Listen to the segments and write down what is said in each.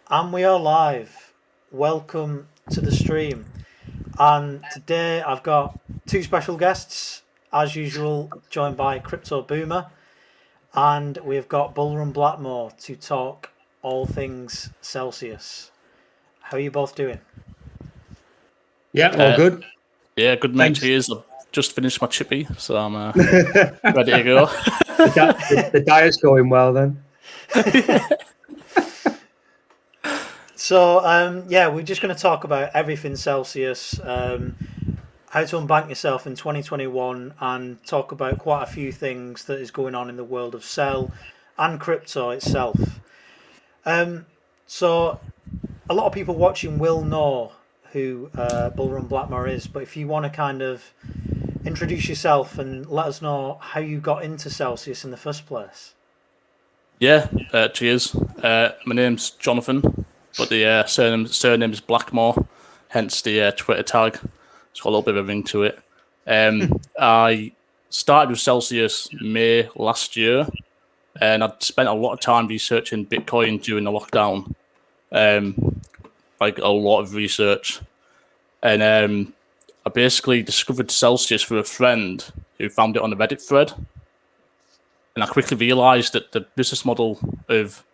And we are live. Welcome to the stream. And today I've got two special guests, as usual, joined by Crypto Boomer, and we've got Bullrun Blackmore to talk all things Celsius. How are you both doing? Yeah, all good. Yeah, good mate. Thanks. Cheers. I've just finished my chippy, so I'm the, ready to go. the diet's going well then. So, we're just going to talk about everything Celsius, how to unbank yourself in 2021, and talk about quite a few things that is going on in the world of Cell and crypto itself. So, a lot of people watching will know who Bullrun Blackmore is, but if you want to kind of introduce yourself and let us know how you got into Celsius in the first place. Yeah, cheers. My name's Jonathan, but the surname is Blackmore, hence the Twitter tag. It's got a little bit of a ring to it. I started with Celsius May last year, and I'd spent a lot of time researching Bitcoin during the lockdown, like a lot of research. And I basically discovered Celsius through a friend who found it on the Reddit thread. And I quickly realised that the business model of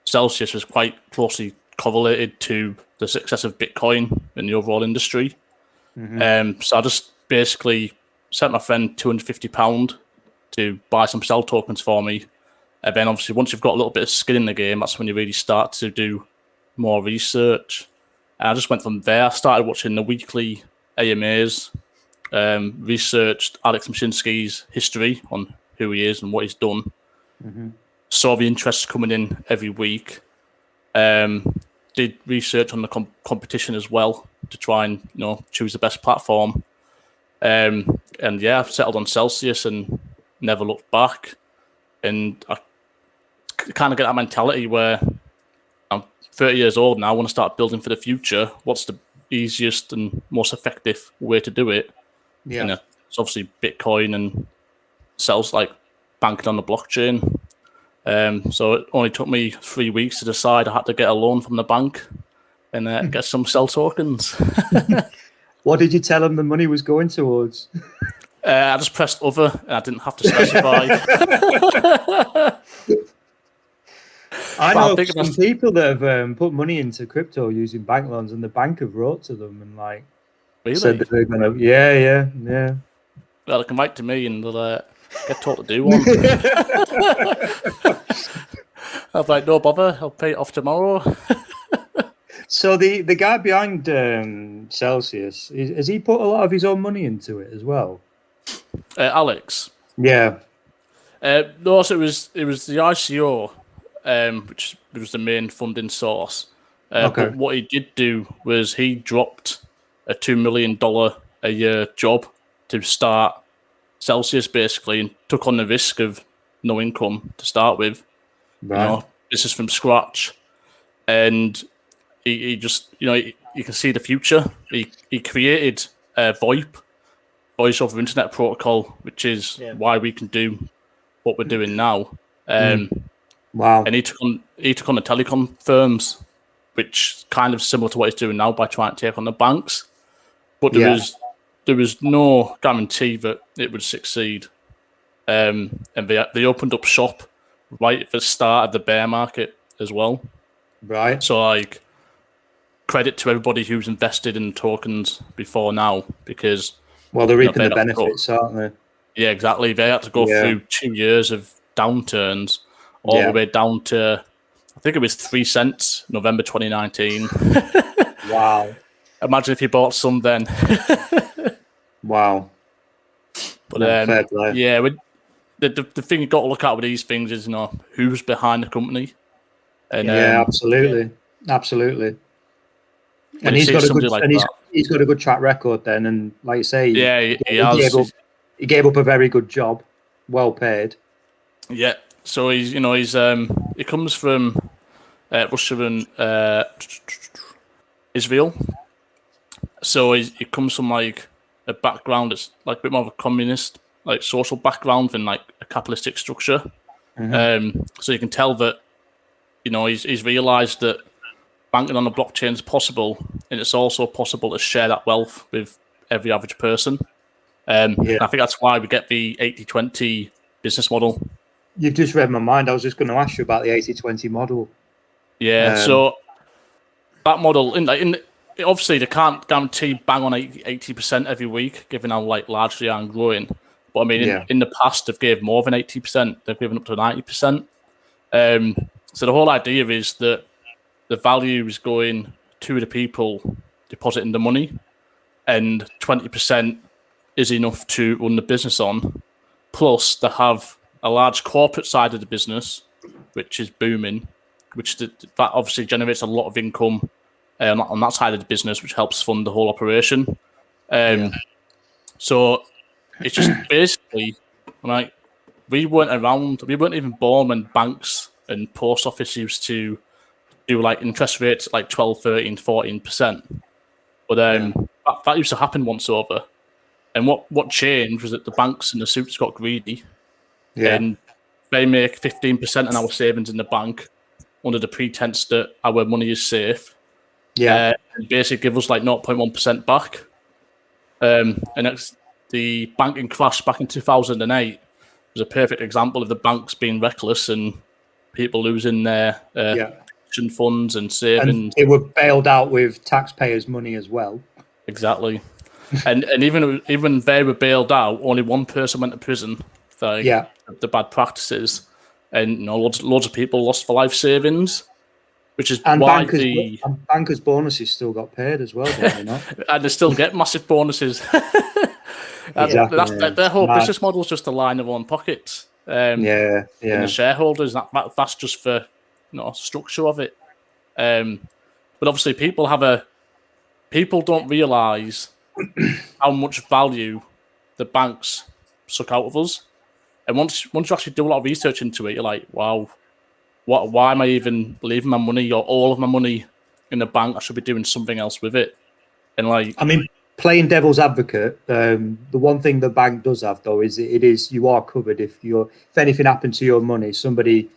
Celsius was quite closely correlated to the success of Bitcoin in the overall industry. So I just basically sent my friend £250 to buy some Cell tokens for me. And then obviously once you've got a little bit of skin in the game, that's when you really start to do more research. And I just went from there. I started watching the weekly AMAs, researched Alex Mashinsky's history on who he is and what he's done. Saw the interest coming in every week. Did research on the competition as well to try and choose the best platform. And yeah, I've settled on Celsius and never looked back. And I kind of get that mentality where I'm 30 years old now. I want to start building for the future. What's the easiest and most effective way to do it? Yeah. It's obviously Bitcoin and Cells, like banking on the blockchain. So it only took me 3 weeks to decide I had to get a loan from the bank and get some Cell tokens. What did you tell them the money was going towards? I just pressed other and I didn't have to specify. I know some people that have put money into crypto using bank loans, and the bank have wrote to them and really? said that they're going to. Yeah. Well, they can write to me and they'll get told to do one. I was like, no bother, I'll pay it off tomorrow. So the guy behind Celsius, has he put a lot of his own money into it as well? Alex. Yeah. No, so it was the ICO, which was the main funding source. Okay. But what he did do was he dropped a $2 million a year job to start Celsius, basically, and took on the risk of no income to start with. Right. This is from scratch. And he just, you can see the future. He created VoIP, Voice over Internet Protocol, which is why we can do what we're doing now. Wow. And he took on the telecom firms, which kind of similar to what he's doing now by trying to take on the banks. But there was no guarantee that it would succeed. And they opened up shop right at the start of the bear market as well. Right. So credit to everybody who's invested in tokens before now, because they're reaping the benefits, aren't they? Yeah, exactly. They had to go through 2 years of downturns all the way down to, I think it was 3 cents, November 2019. Wow. Imagine if you bought some then. Wow. But the thing you got to look at with these things is who's behind the company. And absolutely. And he's got a good track record then, and like you say, he gave up a very good job, well paid. Yeah. So he comes from Russia and Israel. So he comes from like a background that's like a bit more of a communist, like social background than like a capitalistic structure. So you can tell that he's realised that banking on the blockchain is possible, and it's also possible to share that wealth with every average person. I think that's why we get the 80-20 business model. You've just read my mind. I was just going to ask you about the 80-20 model. Yeah, so that model, obviously they can't guarantee bang on 80% every week, given how large they are and growing. But I mean, in the past, they've given more than 80%. They've given up to 90%. So the whole idea is that the value is going to the people depositing the money, and 20% is enough to run the business on. Plus, they have a large corporate side of the business, which is booming, that obviously generates a lot of income on that side of the business, which helps fund the whole operation. So it's just basically we weren't around, we weren't even born when banks and post office used to do interest rates 12, 13, 14%. But that used to happen once over. And what changed was that the banks and the suits got greedy, and they make 15% on our savings in the bank under the pretense that our money is safe. And basically give us 0.1% back. And it's the banking crash back in 2008 was a perfect example of the banks being reckless and people losing their pension funds and savings. And they were bailed out with taxpayers' money as well. Exactly. and even they were bailed out, only one person went to prison for the bad practices, and loads of people lost their life savings, which is why bankers' bonuses still got paid as well, don't they not? And they still get massive bonuses. Exactly. Their whole business model is just to line their own pockets. And the shareholders, that's just for structure of it. But obviously, people don't realise how much value the banks suck out of us. And once you actually do a lot of research into it, you're like, wow, why am I even leaving my money or all of my money in the bank? I should be doing something else with it. And playing devil's advocate, the one thing the bank does have though is you are covered if anything happened to your money, somebody,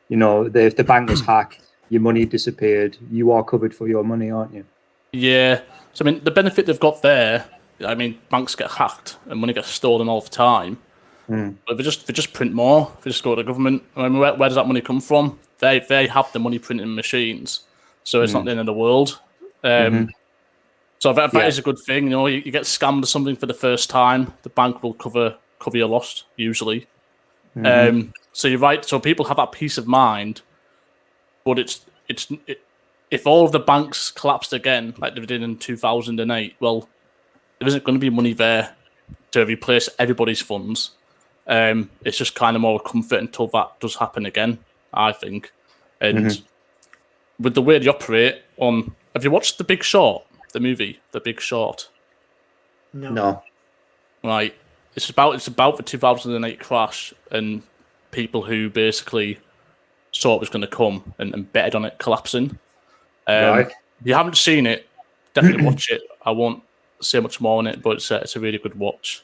if the bank was hacked, your money disappeared, you are covered for your money, aren't you? Yeah. So the benefit they've got there, banks get hacked and money gets stolen all the time. But if they just print more, if they just go to the government, where does that money come from? They have the money printing machines, so it's not the end of the world. So that is a good thing. You get scammed or something for the first time, the bank will cover your loss usually. So you're right. So people have that peace of mind, but if all of the banks collapsed again, like they did in 2008, well, there isn't going to be money there to replace everybody's funds. It's just kind of more comfort until that does happen again, I think. And with the way they operate have you watched The Big Short, the movie, The Big Short? No. Right. It's about the 2008 crash and people who basically saw it was going to come and betted on it collapsing. If you haven't seen it, definitely watch it. I won't say much more on it, but it's a really good watch.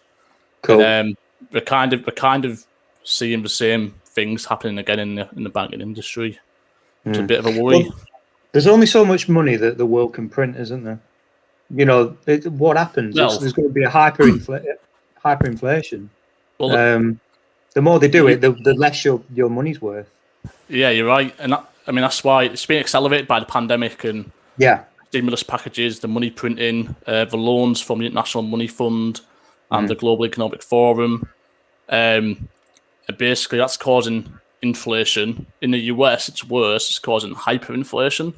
Cool. And, we're kind of seeing the same things happening again in the banking industry. It's a bit of a worry. Well, there's only so much money that the world can print, isn't there? What happens? There's going to be a hyperinflation. Well, the more they do it, the less your money's worth. Yeah, you're right, and that's why it's been accelerated by the pandemic and stimulus packages, the money printing, the loans from the International Money Fund and the Global Economic Forum. And basically, that's causing inflation. In the US, it's worse. It's causing hyperinflation.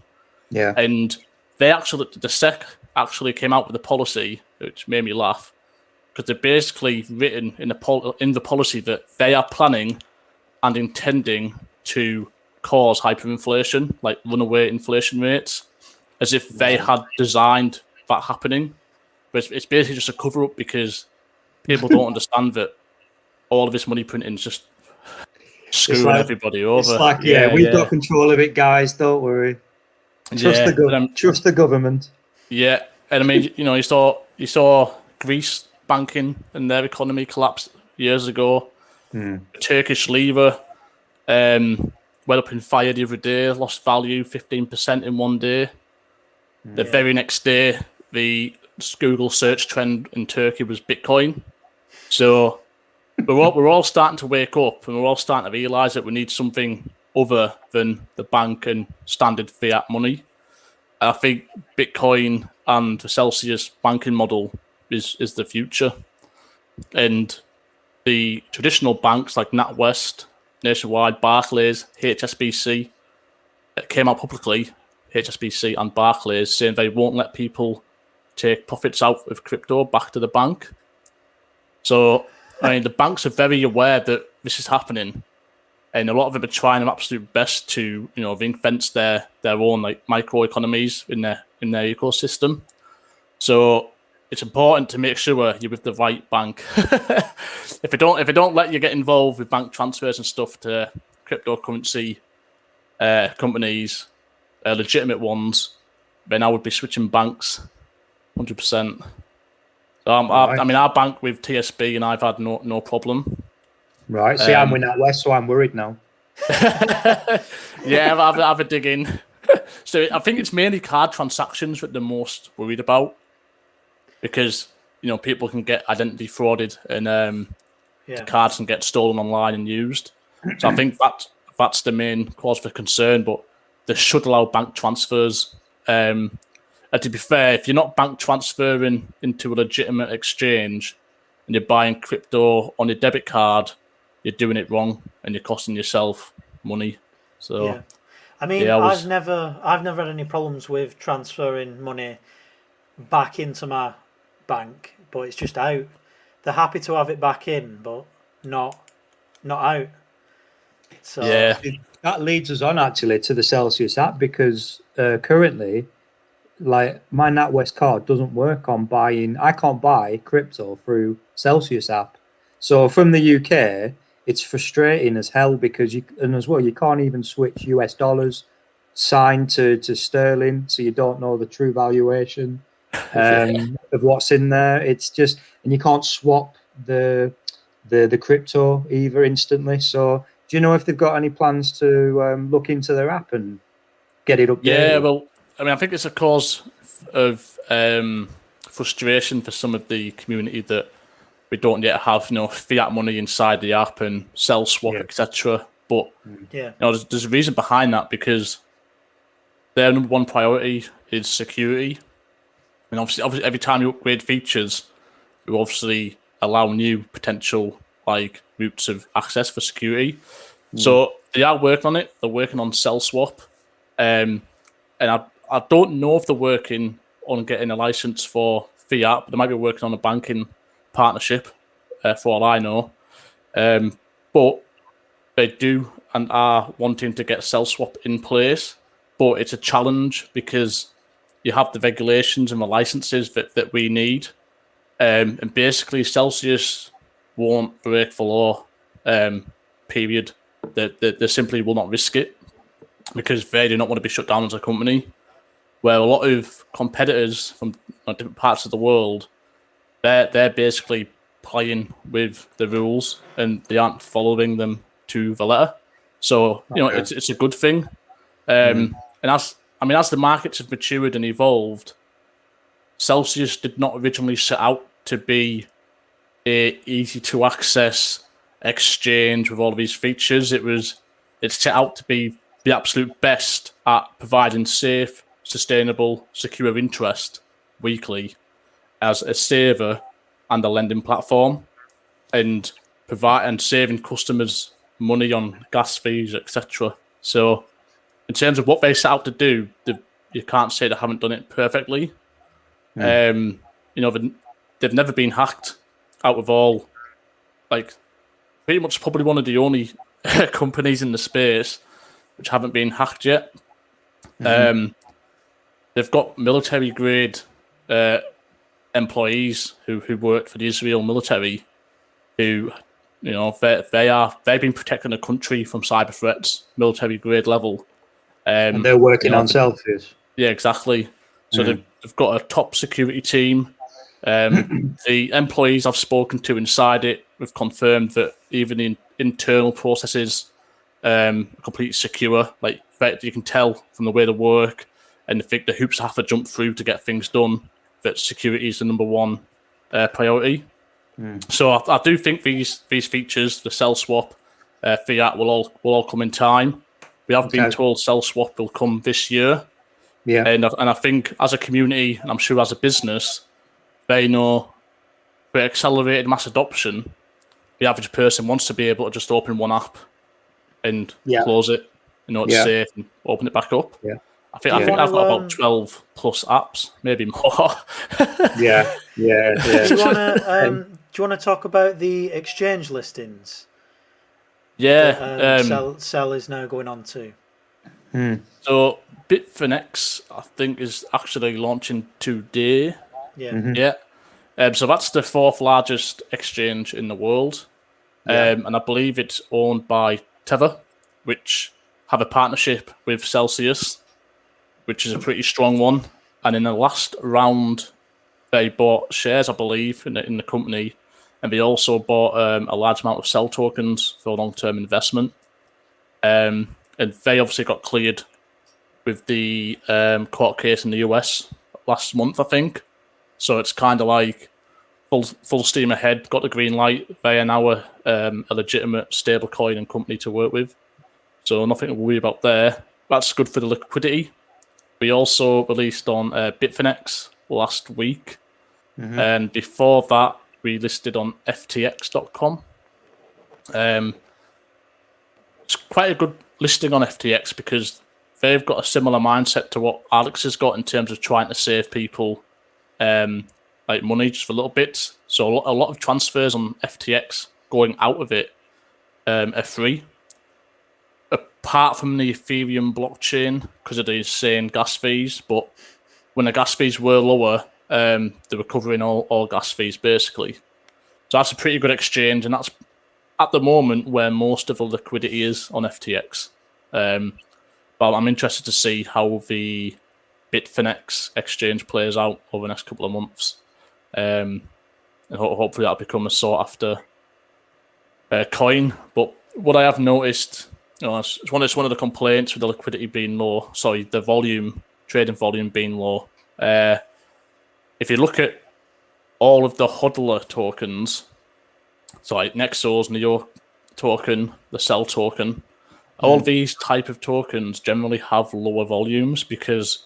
Yeah. And the SEC actually came out with a policy, which made me laugh, because they're basically written in the policy that they are planning and intending to cause hyperinflation, like runaway inflation rates, as if they had designed that happening. But it's basically just a cover-up because people don't understand that all of this money printing is just screwing everybody over. It's like, we've got control of it, guys. Don't worry. Trust the government. Yeah, and you saw Greece banking and their economy collapse years ago. Turkish lira went up in fire the other day, lost value 15% in one day. The very next day, the Google search trend in Turkey was Bitcoin. So we're all starting to wake up, and we're all starting to realise that we need something other than the bank and standard fiat money. I think Bitcoin and the Celsius banking model is the future. And the traditional banks like NatWest, Nationwide, Barclays, HSBC came out publicly, HSBC and Barclays, saying they won't let people take profits out of crypto back to the bank. So, I mean, the banks are very aware that this is happening, and a lot of them are trying their absolute best to, ring fence their own like microeconomies in their ecosystem. So it's important to make sure you're with the right bank. If they don't let you get involved with bank transfers and stuff to cryptocurrency companies, legitimate ones, then I would be switching banks, 100%. So I mean, I bank with TSB and I've had no problem. Right. See, I'm with NatWest, so I'm worried now. Yeah, I've a dig in. So I think it's mainly card transactions that they're most worried about, because people can get identity frauded and the cards can get stolen online and used. So I think that's the main cause for concern. But they should allow bank transfers. And to be fair, if you're not bank transferring into a legitimate exchange and you're buying crypto on your debit card, you're doing it wrong and you're costing yourself money. So, yeah. I mean, I've never had any problems with transferring money back into my bank, but it's just out. They're happy to have it back in, but not out. So yeah, that leads us on actually to the Celsius app, because currently, like, my NatWest card doesn't work on buying. I can't buy crypto through Celsius app. So from the UK, it's frustrating as hell, because you can't even switch US dollars signed to sterling, so you don't know the true valuation of what's in there. It's just, and you can't swap the crypto either instantly. So do you know if they've got any plans to look into their app and get it updated? Yeah, well, I mean, I think it's a cause of frustration for some of the community that we don't yet have fiat money inside the app and sell swap, etc. But there's a reason behind that, because their number one priority is security. And obviously every time you upgrade features, you obviously allow new potential like routes of access for security. So they are working on it. They're working on sell swap, and I don't know if they're working on getting a license for fiat, but they might be working on a banking partnership, for all I know. But they do and are wanting to get sell swap in place, but it's a challenge because you have the regulations and the licenses that we need, and basically Celsius won't break the law. Period. They simply will not risk it, because they do not want to be shut down as a company. Where a lot of competitors from different parts of the world, they're basically playing with the rules and they aren't following them to the letter. So it's a good thing. And as the markets have matured and evolved, Celsius did not originally set out to be a easy to access exchange with all of these features. It's set out to be the absolute best at providing safe, sustainable, secure interest weekly as a saver and a lending platform, and saving customers money on gas fees, etc. So in terms of what they set out to do, you can't say they haven't done it perfectly. They've never been hacked out of all, like, pretty much probably one of the only companies in the space which haven't been hacked yet. They've got military grade employees who work for the Israel military, who they've been protecting the country from cyber threats, military grade level. And they're working on Celsius. Yeah, exactly. So they've got a top security team. The employees I've spoken to inside it have confirmed that even the internal processes are completely secure. Like, you can tell from the way they work. and I think the hoops have to jump through to get things done. That security is the number one priority. So I do think these features, the sell swap, fiat, will all come in time. We have been told sell swap will come this year. Yeah. And I think as a community, and I'm sure as a business, they know with accelerated mass adoption, the average person wants to be able to just open one app and close it, it's safe, and open it back up. Yeah. I think I've got about 12 plus apps, maybe more. Yeah. Do you want to talk about the exchange listings? Yeah. Sell is now going on to. So Bitfinex, I think, is actually launching today. Yeah. Yeah. So that's the fourth largest exchange in the world. And I believe it's owned by Tether, which have a partnership with Celsius, which is a pretty strong one. And in the last round, they bought shares, I believe, in the company, and they also bought a large amount of Cell tokens for long-term investment. And they obviously got cleared with the court case in the US last month, I think. So it's kind of like full steam ahead, got the green light. They are now a legitimate stablecoin and company to work with. So nothing to worry about there. That's good for the liquidity. We also released on Bitfinex last week. And before that, we listed on ftx.com. It's quite a good listing on FTX because they've got a similar mindset to what Alex has got in terms of trying to save people like money just for little bits. So a lot of transfers on FTX going out of it are free. Apart from the Ethereum blockchain because of the insane gas fees, but when the gas fees were lower, they were covering all gas fees basically. So that's a pretty good exchange, and that's at the moment where most of the liquidity is on FTX. But I'm interested to see how the Bitfinex exchange plays out over the next couple of months. And hopefully that'll become a sought after coin. But what I have noticed, it's one of the complaints with the liquidity being low. Sorry, the trading volume being low. If you look at all of the hodler tokens, so like Nexo's Neo token, the Cell token, all these type of tokens generally have lower volumes because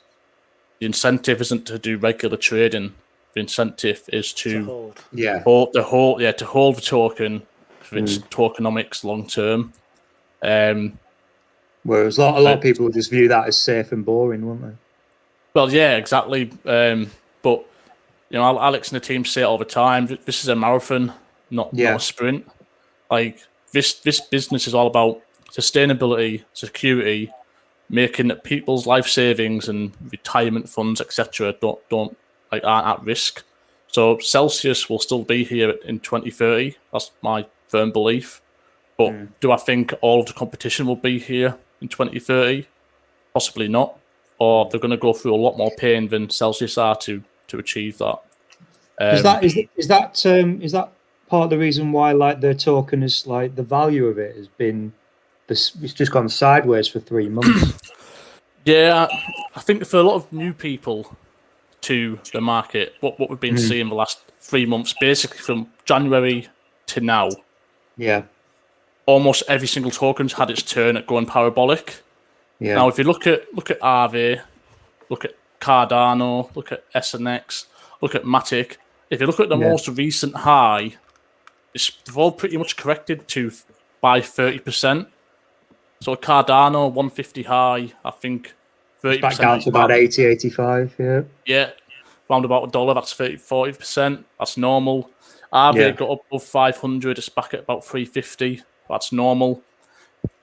the incentive isn't to do regular trading. The incentive is to hold the token for its tokenomics long term. Whereas a lot of people just view that as safe and boring, won't they? Well, yeah, exactly. But Alex and the team say it all the time. This is a marathon, not a sprint. Like this business is all about sustainability, security, making that people's life savings and retirement funds, etc., aren't at risk. So Celsius will still be here in 2030. That's my firm belief. But do I think all of the competition will be here in 2030? Possibly not. Or they're going to go through a lot more pain than Celsius are to achieve that. Is that part of the reason why like the token is like the value of it has been it's just gone sideways for 3 months? Yeah, I think for a lot of new people to the market, what we've been seeing the last 3 months, basically from January to now, almost every single token's had its turn at going parabolic. Yeah. Now, if you look at Aave, look at Cardano, look at SNX, look at Matic, if you look at the most recent high, they've all pretty much corrected by 30%. So Cardano 150 high, I think 30%. Back down to about 80, 85, Yeah, round about $1, that's 40%. That's normal. Aave got up above 500, it's back at about 350. That's normal.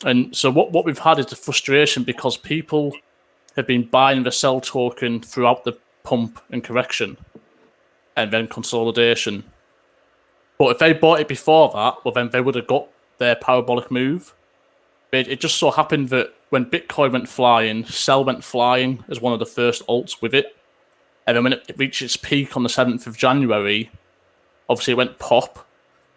And so what we've had is the frustration because people have been buying the Cell token throughout the pump and correction and then consolidation. But if they bought it before that, well, then they would have got their parabolic move. It just so happened that when Bitcoin went flying, Cell went flying as one of the first alts with it. And then when it reached its peak on the 7th of January, obviously it went pop.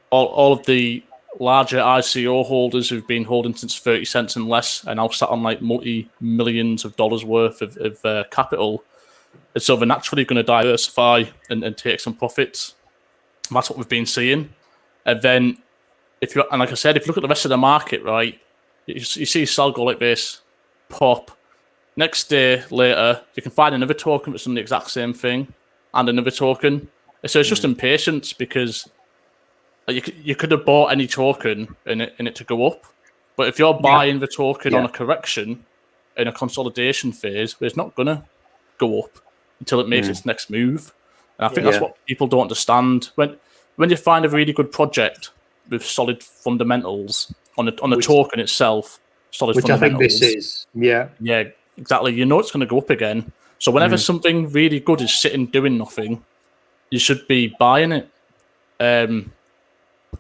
All of the larger ICO holders who've been holding since 30 cents and less and now sat on like multi-millions of dollars worth of capital. And so they're naturally going to diversify and take some profits. And that's what we've been seeing. And then, like I said, if you look at the rest of the market, right, you see sell go like this, pop. Next day later, you can find another token that's done the exact same thing and another token. So it's just impatience because you could have bought any token in it to go up. But if you're buying the token on a correction in a consolidation phase, it's not going to go up until it makes its next move. And I think that's what people don't understand. When you find a really good project with solid fundamentals on the token itself, solid which fundamentals. I think this is, Yeah, exactly. You know it's going to go up again. So whenever something really good is sitting doing nothing, you should be buying it.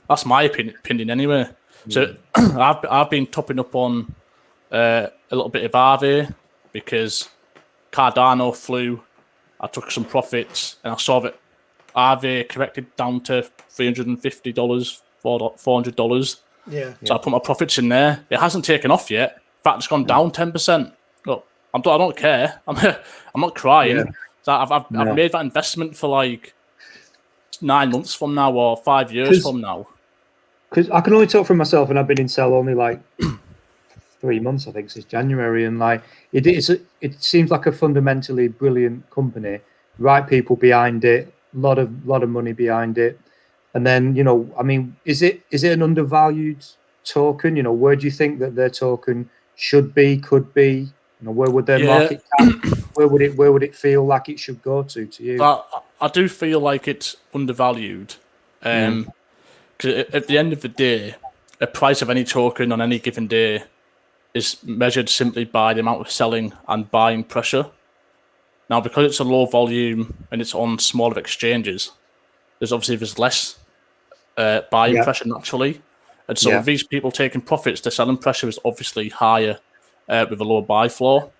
That's my opinion anyway. So I've been topping up on a little bit of Aave because Cardano flew. I took some profits and I saw that Aave corrected down to $350, $400. Yeah. So I put my profits in there. It hasn't taken off yet. In fact, it's gone down 10%. Look, I don't care. I'm not crying. Yeah. So I've made that investment for like 9 months from now or 5 years from now. Because I can only talk for myself, and I've been in sell only like 3 months, I think, since January, and like it seems like a fundamentally brilliant company, right people behind it, lot of money behind it, and then I mean, is it an undervalued token? Where do you think that their token should be, could be? Where would their market cap? Where would it feel like it should go to you? I do feel like it's undervalued. Because at the end of the day, a price of any token on any given day is measured simply by the amount of selling and buying pressure. Now, because it's a low volume and it's on smaller exchanges, there's less buying pressure naturally. And so with these people taking profits, the selling pressure is obviously higher with a lower buy floor.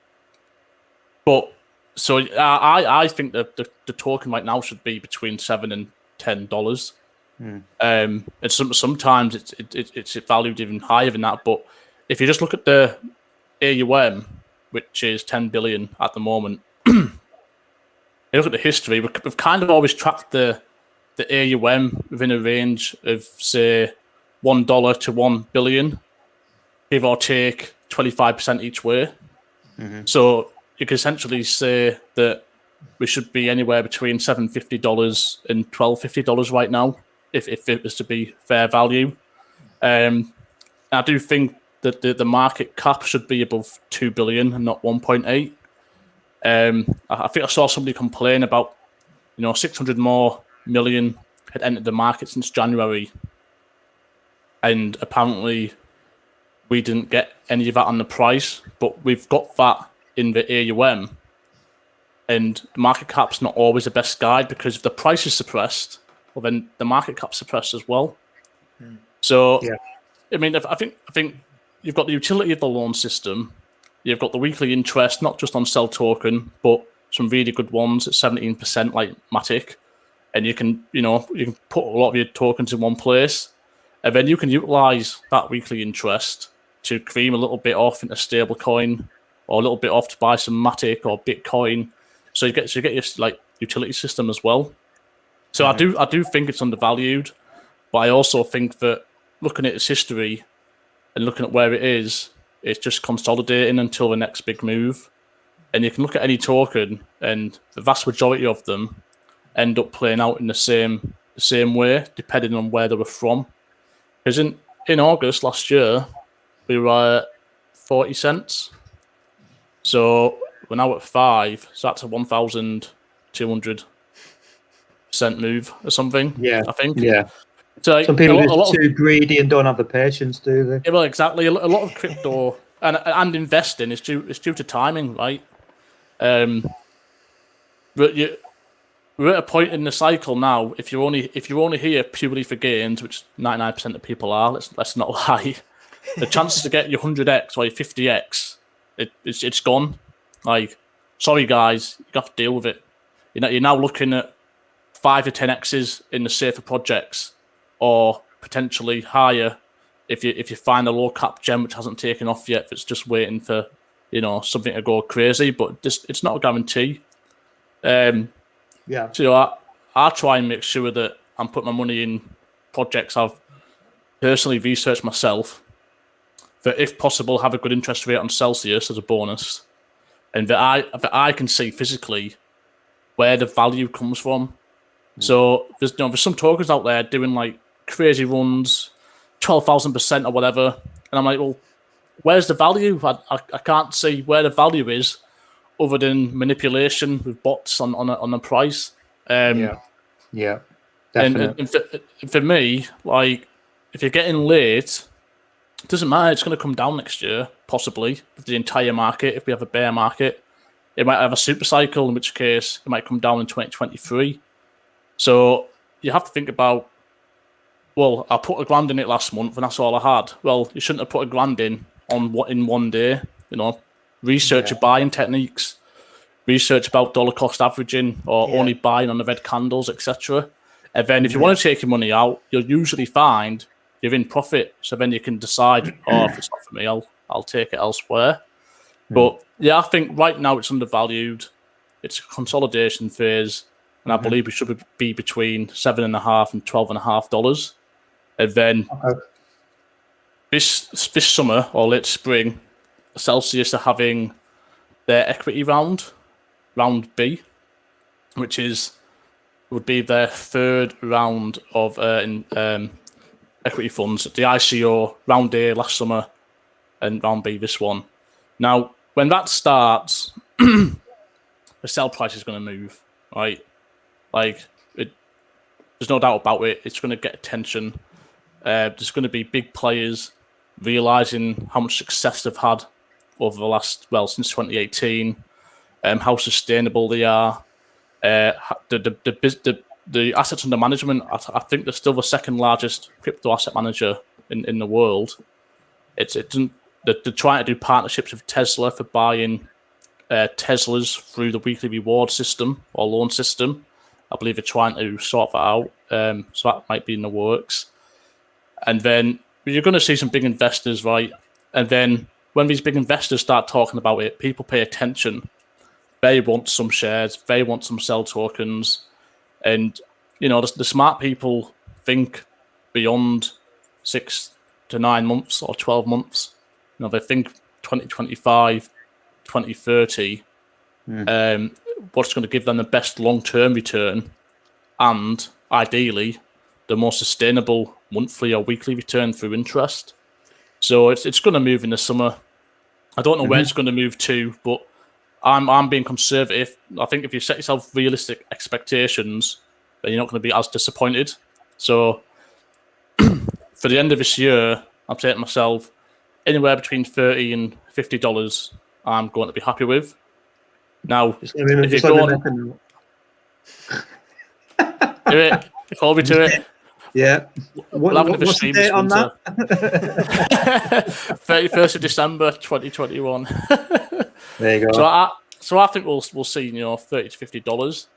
But so I think that the token right now should be between $7 and $10. And sometimes it's valued even higher than that. But if you just look at the AUM, which is 10 billion at the moment, you look at the history, we've kind of always tracked the AUM within a range of, say, $1 to 1 billion, give or take 25% each way. So you can essentially say that we should be anywhere between $750 and $1,250 right now, if it was to be fair value. I do think that the market cap should be above 2 billion and not 1.8. I think I saw somebody complain about 600 more million had entered the market since January, and apparently we didn't get any of that on the price, but we've got that in the AUM. And the market cap's not always the best guide, because if the price is suppressed, well, then the market cap's suppressed as well. So, I mean, I think you've got the utility of the loan system. You've got the weekly interest, not just on Cell Token, but some really good ones at 17%, like Matic. And you can put a lot of your tokens in one place, and then you can utilize that weekly interest to cream a little bit off into stable coin, or a little bit off to buy some Matic or Bitcoin. So you get your like utility system as well. So I do think it's undervalued, but I also think that looking at its history and looking at where it is, it's just consolidating until the next big move. And you can look at any token, and the vast majority of them end up playing out in the same way, depending on where they were from. Because in August last year, we were at 40 cents. So we're now at 5. So that's a 1,200% move or something. Yeah, I think. Yeah. So Some people are too greedy and don't have the patience, do they? Yeah, well, exactly. A lot of crypto and investing is due to timing, right? But we're at a point in the cycle now. If you're only here purely for gains, which 99% of people are, let's not lie, the chances to get your 100x or your 50x, it's gone. Like, sorry guys, you have to deal with it. You're now looking at 5 to 10x's in the safer projects, or potentially higher if you find a low cap gem which hasn't taken off yet. If it's just waiting for something to go crazy, but it's not a guarantee. Yeah. So I try and make sure that I'm putting my money in projects I've personally researched myself, that if possible have a good interest rate on Celsius as a bonus, and that I can see physically where the value comes from. So there's some tokens out there doing like crazy runs, 12,000% or whatever, and I'm like, well, where's the value? I can't see where the value is, other than manipulation with bots on the price. Yeah, definitely. And for me, like, if you're getting late, it doesn't matter. It's going to come down next year, possibly, with the entire market. If we have a bear market, it might have a super cycle, in which case it might come down in 2023. So you have to think about, well, I put $1,000 in it last month and that's all I had. Well, you shouldn't have put $1,000 in one day. Research your buying techniques, research about dollar cost averaging, or only buying on the red candles, etc. And then if you want to take your money out, you'll usually find you're in profit. So then you can decide, if it's not for me, I'll take it elsewhere. But yeah, I think right now it's undervalued. It's a consolidation phase, and I believe we should be between $7.5 and $12.5. And then this summer or late spring, Celsius are having their equity round B, which would be their third round of equity funds. The ICO round A last summer and round B this one. Now, when that starts, the sell price is going to move, right? Like, there's no doubt about it. It's going to get attention. There's going to be big players realizing how much success they've had over the since 2018, how sustainable they are. The assets under management, I think they're still the second largest crypto asset manager in the world. They're trying to do partnerships with Tesla for buying Teslas through the weekly reward system or loan system. I believe they're trying to sort that out. So that might be in the works. And then you're going to see some big investors, right? And then when these big investors start talking about it, people pay attention. They want some shares. They want some sell tokens. And, the smart people think beyond 6 to 9 months or 12 months. They think 2025, 2030, what's going to give them the best long-term return and, ideally, the more sustainable monthly or weekly return through interest. So it's going to move in the summer. I don't know where it's going to move to, but I'm being conservative. I think if you set yourself realistic expectations, then you're not going to be as disappointed. So for the end of this year, I'm saying to myself, anywhere between $30 and $50, I'm going to be happy with. Now, if you go on, do it, hold me to it. Yeah. We'll have another What's stream the date on that? 31st of December 2021. There you go. So I think we'll see $30 to $50.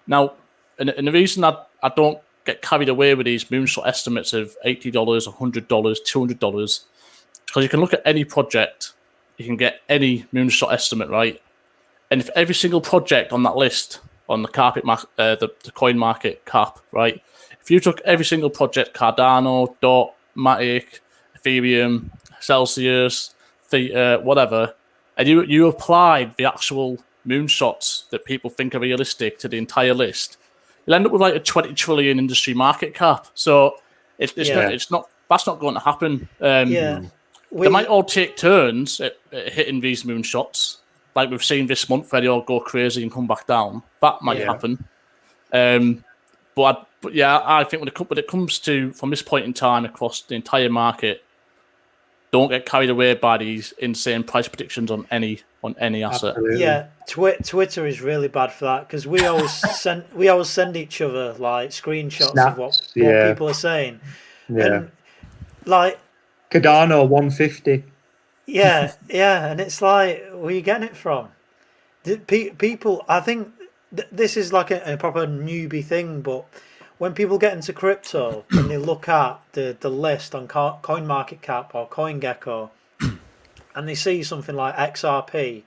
Now, and the reason I don't get carried away with these moonshot estimates of $80, $100, $200, because you can look at any project, you can get any moonshot estimate, right? And if every single project on that list on the the coin market cap, right? If you took every single project, Cardano, DOT, Matic, Ethereum, Celsius, Theta, whatever, and you applied the actual moonshots that people think are realistic to the entire list, you'll end up with like a 20 trillion industry market cap. So that's not going to happen. They might all take turns at hitting these moonshots, like we've seen this month, where they all go crazy and come back down. That might happen. But I think when it comes to, from this point in time across the entire market, don't get carried away by these insane price predictions on any asset. Absolutely. Yeah, Twitter is really bad for that, because we always send each other like screenshots of what people are saying, and like Cardano 150. Yeah, and it's like, where are you getting it from? People, I think this is like a proper newbie thing, but when people get into crypto and they look at the list on CoinMarketCap or CoinGecko, and they see something like XRP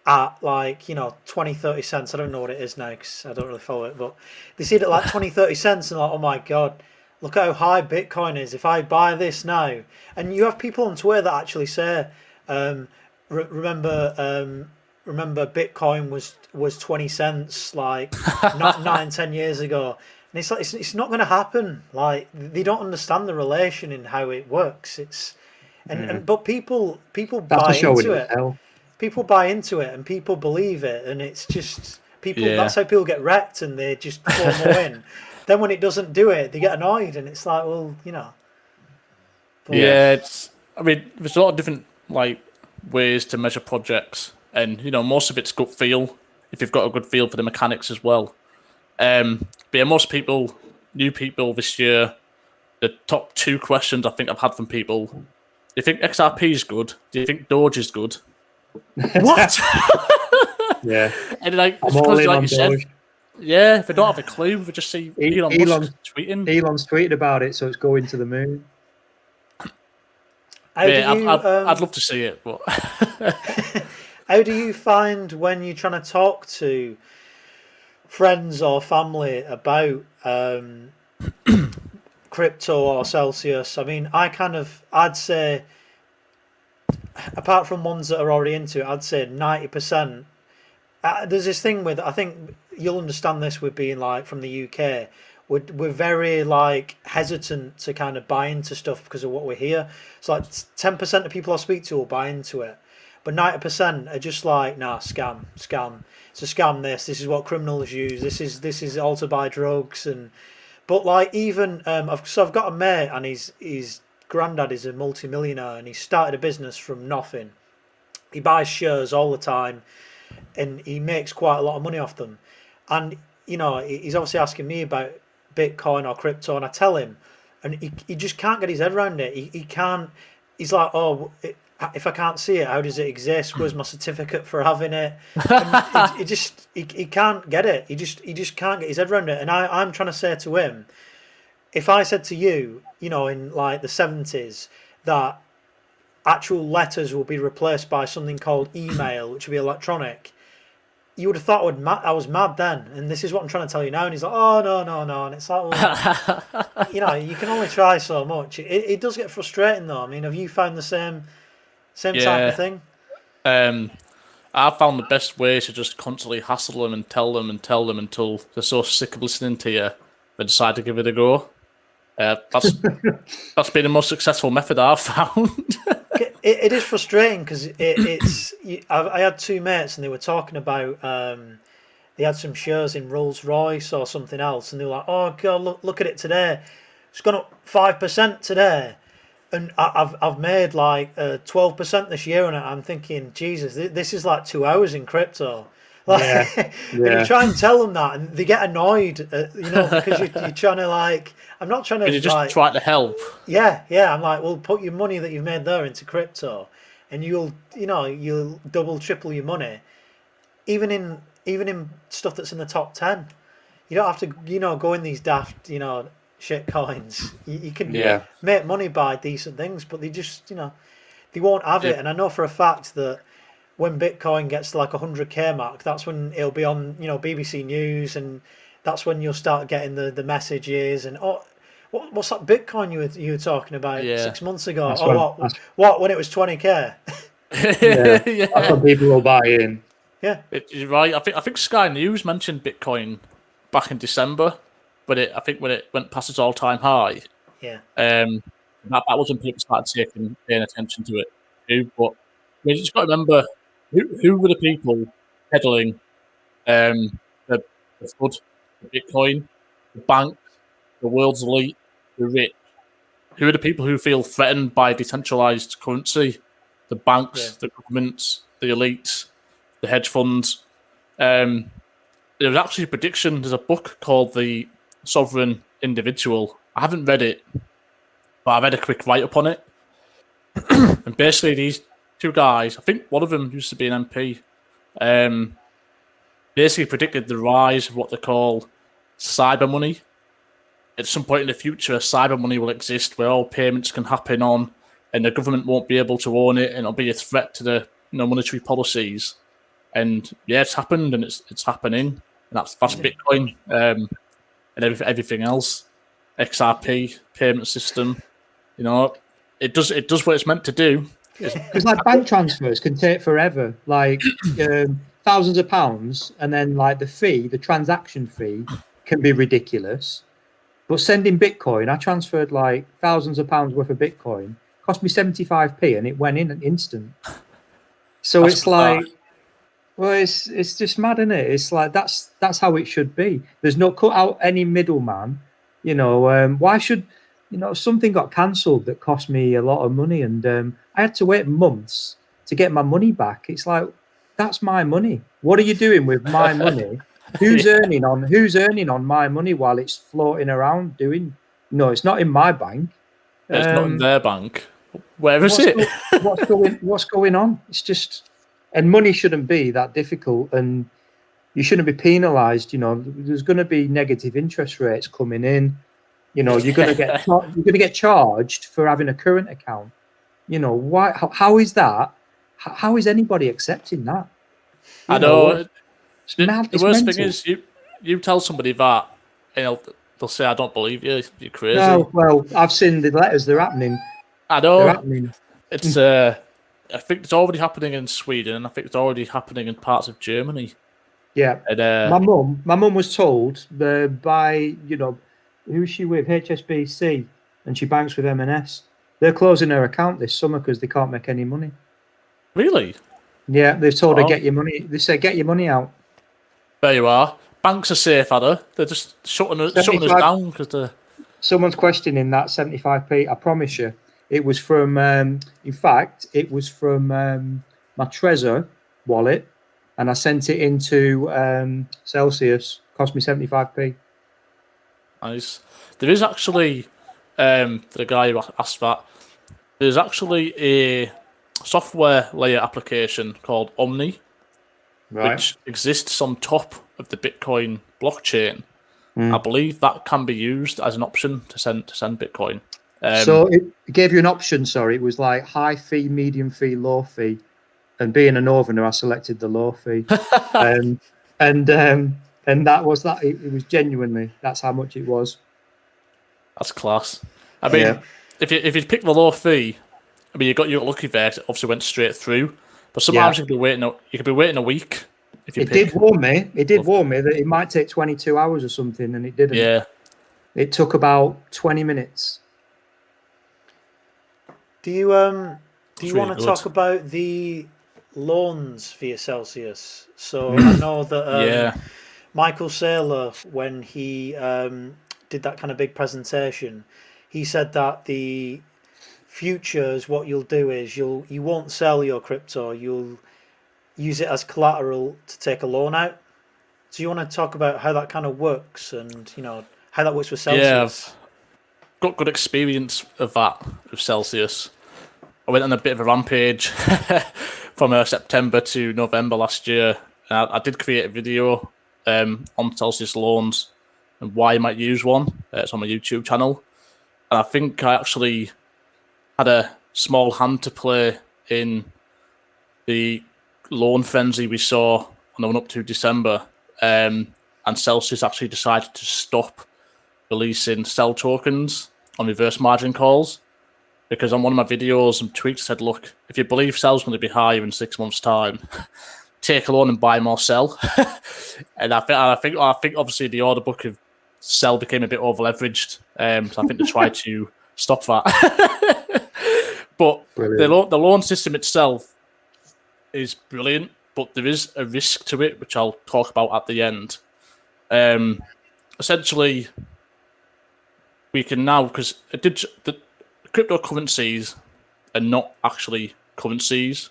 at like 20-30 cents. I don't know what it is now because I don't really follow it, but they see it at like 20-30 cents and like, oh my god, look how high Bitcoin is. If I buy this now, and you have people on Twitter that actually say, remember Bitcoin was 20 cents like not 9-10 years ago, and it's like it's not going to happen. Like they don't understand the relation in how it works. It's and but people That's a buy show in into it. itself. People buy into it and people believe it, and it's just people. Yeah. That's how people get wrecked, and they just FOMO in. Then when it doesn't do it, they get annoyed, and it's like, well, But, Yeah, I mean, there's a lot of different like ways to measure projects, and most of it's gut feel. If you've got a good feel for the mechanics as well. But yeah, most people, new people this year, the top 2 questions I think I've had from people: do you think XRP is good? Do you think Doge is good? What? Yeah, And like, I'm it's all because in like on you said, Doge. yeah, if they don't have a clue, they just see Elon Musk tweeting. Elon's tweeted about it, so it's going to the moon. how do Yeah, you I'd love to see it, but how do you find when you're trying to talk to friends or family about crypto or Celsius? I mean, I'd say, apart from ones that are already into it, I'd say 90%. There's this thing with, I think you'll understand this with being like from the UK. We're very like hesitant to kind of buy into stuff because of what we hear. It's like 10% of people I speak to will buy into it, but 90% are just like, nah, scam. It's a scam. This is what criminals use. This is all to buy drugs. And but like even I've got a mate, and his granddad is a multi-millionaire, and he started a business from nothing. He buys shares all the time, and he makes quite a lot of money off them. And he's obviously asking me about Bitcoin or crypto, and I tell him, and he just can't get his head around it. He can't. He's like, oh, if I can't see it, how does it exist? Where's my certificate for having it? And he can't get it. He just can't get his head around it. And I'm trying to say to him, if I said to you, in like the 70s, that actual letters will be replaced by something called email, which will be electronic, you would have thought I was mad then. And this is what I'm trying to tell you now. And he's like, oh, no. And it's like, well, you can only try so much. It does get frustrating, though. I mean, have you found the same type of thing? I found the best way to just constantly hassle them and tell them until they're so sick of listening to you, they decide to give it a go. That's been the most successful method I've found. It is frustrating because I had 2 mates, and they were talking about they had some shares in Rolls Royce or something else, and they were like, oh god, look at it today, it's gone up 5% today, and I've made like 12% this year, and I'm thinking, Jesus, this is like 2 hours in crypto. Like, Yeah. and you try and tell them that, and they get annoyed, because you're trying to like. I'm not trying to. You just like, try to help. Yeah. I'm like, well, put your money that you've made there into crypto, and you'll double, triple your money, even in stuff that's in the top 10. You don't have to, go in these daft, shit coins. You can make money by decent things, but they just, they won't have it. And I know for a fact that when Bitcoin gets to like 100k mark, that's when it'll be on, BBC News, and that's when you'll start getting the messages and what's that Bitcoin you were talking about 6 months ago? What when it was 20k? That's when people will buy in. Yeah, you're right. I think Sky News mentioned Bitcoin back in December, but I think when it went past its all-time high, that was when people started paying attention to it too. But you just got to remember who were the people peddling the FUD, the Bitcoin, the banks, the world's elite, the rich. Who are the people who feel threatened by decentralized currency? The banks, the governments, the elites, the hedge funds. There was actually a prediction. There's a book called The Sovereign Individual. I haven't read it, but I read a quick write-up on it. And basically these 2 guys, I think one of them used to be an MP, basically predicted the rise of what they call cyber money, at some point in the future, cyber money will exist where all payments can happen on, and the government won't be able to own it, and it'll be a threat to the monetary policies. And yeah, it's happened, and it's happening, and that's Bitcoin, and everything else, XRP payment system. It does what it's meant to do. Because like bank transfers can take forever, like thousands of pounds, and then like the transaction fee can be ridiculous. But sending Bitcoin, I transferred like thousands of pounds worth of Bitcoin, cost me 75p, and it went in an instant. So That's it's like, bizarre. well, it's just mad, isn't it? It's like that's how it should be. There's no cut out any middleman. Why should something got cancelled that cost me a lot of money, and I had to wait months to get my money back. It's like, that's my money. What are you doing with my money? Who's earning on my money while it's floating around doing? No, it's not in my bank. It's not in their bank. Where is it? What's going on? It's just, and money shouldn't be that difficult, and you shouldn't be penalised. There's going to be negative interest rates coming in. You're going to get charged for having a current account. Why? How is that? How is anybody accepting that? I know. The worst thing is you tell somebody that, and they'll say, "I don't believe you. You're crazy." No, well, I've seen the letters. They're happening. I know. They're happening. It's. I think it's already happening in Sweden, and I think it's already happening in parts of Germany. Yeah. And, my mum was told by who's she with, HSBC, and she banks with M&S. They're closing her account this summer because they can't make any money. Really? Yeah, they've told her, get your money. They say, get your money out. There you are. Banks are safe, Ada. They're just shutting us down because they're... Someone's questioning that 75p. I promise you, it was from. In fact, it was from my Trezor wallet, and I sent it into Celsius. Cost me 75p. Nice. There is actually, for the guy who asked that, there's actually a software layer application called Omni, which exists on top of the Bitcoin blockchain. I believe that can be used as an option to send Bitcoin. So it gave you an option. Sorry, it was like high fee, medium fee, low fee, and being a northerner, I selected the low fee, and that was that. It was genuinely, that's how much it was. That's class. I mean, if you pick the low fee, I mean, you got lucky there. It obviously went straight through, but sometimes you could be waiting a week. It did warn me that it might take 22 hours or something, and it didn't. Yeah. It took about 20 minutes. Do you want to talk about the loans via Celsius? So I know that Michael Saylor, when he did that kind of big presentation, he said that the futures, what you'll do is you won't sell your crypto, you'll use it as collateral to take a loan out. So you want to talk about how that kind of works, and how that works with Celsius? Yeah, I've got good experience of that with Celsius. I went on a bit of a rampage from September to November last year. I did create a video on Celsius loans and why you might use one. It's on my YouTube channel. And I think I actually had a small hand to play in the loan frenzy we saw on the run up to December. And Celsius actually decided to stop releasing sell tokens on reverse margin calls, because on one of my videos and tweets I said, look, if you believe sell's going to be higher in 6 months' time, take a loan and buy more sell. And I think obviously the order book of sell became a bit over leveraged. So I think they tried to stop that. But the loan system itself is brilliant, but there is a risk to it, which I'll talk about at the end. Essentially, we can now, because the cryptocurrencies are not actually currencies.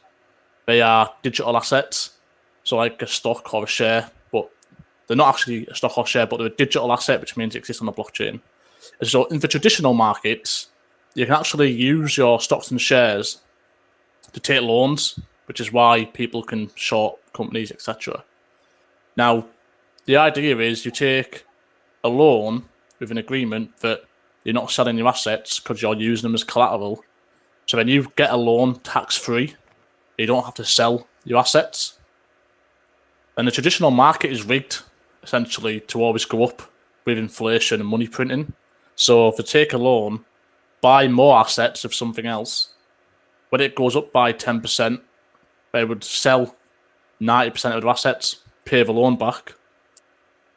They are digital assets. So like a stock or a share, but they're not actually a stock or share, but they're a digital asset, which means it exists on the blockchain. And so in the traditional markets, you can actually use your stocks and shares to take loans, which is why people can short companies, etc. Now, the idea is you take a loan with an agreement that you're not selling your assets because you're using them as collateral. So then you get a loan tax-free. You don't have to sell your assets. And the traditional market is rigged, essentially, to always go up with inflation and money printing. So if they take a loan, buy more assets of something else, when it goes up by 10%, they would sell 90% of their assets, pay the loan back,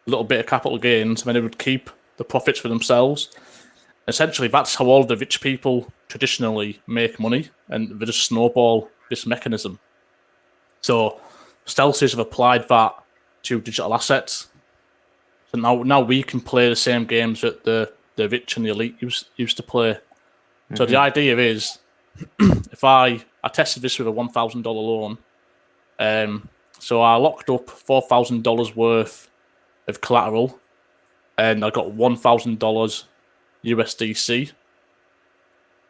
a little bit of capital gains, and then they would keep the profits for themselves. Essentially, that's how all the rich people traditionally make money, and they just snowball this mechanism. So Celsius have applied that to digital assets. So now we can play the same games that the rich and the elite used to play. Mm-hmm. So the idea is, if I tested this with a $1,000 loan, so I locked up $4,000 worth of collateral, and I got $1,000 USDC,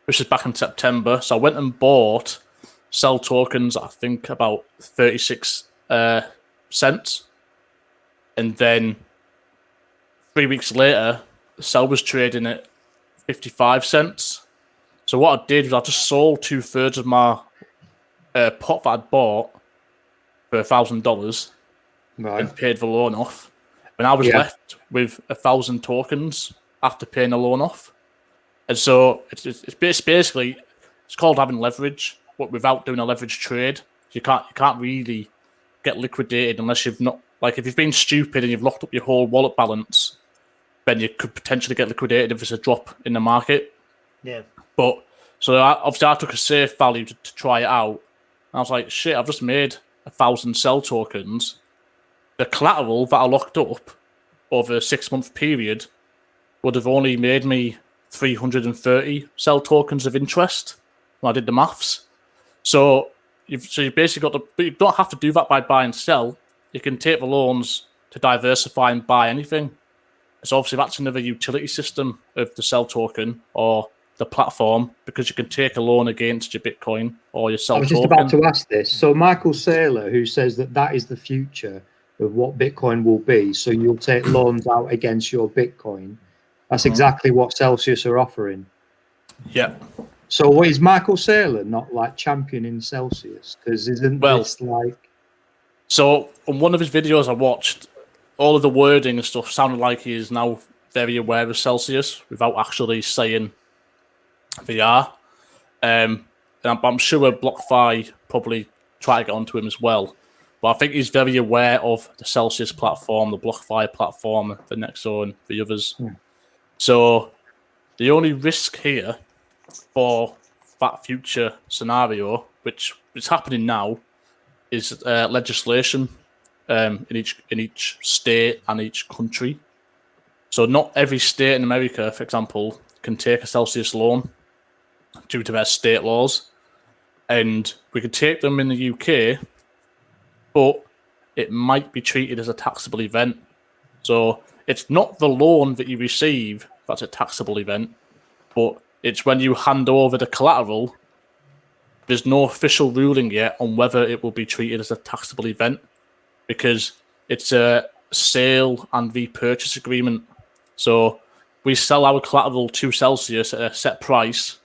which is back in September. So I went and bought Cell tokens, I think about 36 cents, and then 3 weeks later, Cell was trading at 55 cents. So what I did was I just sold 2/3 of my pot that I'd bought for $1,000, right, and paid the loan off. And I was left with 1,000 tokens after paying the loan off. And so it's basically, it's called having leverage, but without doing a leverage trade. You can't really get liquidated unless you've not, like, if you've been stupid and you've locked up your whole wallet balance, then you could potentially get liquidated if there's a drop in the market. Yeah. But so obviously I took a safe value to try it out. And I was like, shit, I've just made 1,000 Cell tokens. The collateral that I locked up over a 6-month period would have only made me 330 Cell tokens of interest when I did the maths. So you basically but you don't have to do that by buy and sell. You can take the loans to diversify and buy anything. So obviously that's another utility system of the Cell token or the platform, because you can take a loan against your Bitcoin or your Cell token. I was just about to ask this. So Michael Saylor, who says that is the future of what Bitcoin will be, so you'll take loans out against your Bitcoin. That's exactly what Celsius are offering. Yeah. So what is Michael Saylor not like championing Celsius? Because isn't this like... So on one of his videos I watched, all of the wording and stuff sounded like he is now very aware of Celsius without actually saying they are. And I'm sure BlockFi probably try to get onto him as well. But I think he's very aware of the Celsius platform, the BlockFi platform, the Nexo, the others. Yeah. So the only risk here for that future scenario, which is happening now, is legislation in each state and each country. So not every state in America, for example, can take a Celsius loan due to their state laws. And we could take them in the UK, but it might be treated as a taxable event. So it's not the loan that you receive that's a taxable event, but it's when you hand over the collateral. There's no official ruling yet on whether it will be treated as a taxable event, because it's a sale and repurchase agreement. So we sell our collateral to Celsius at a set price.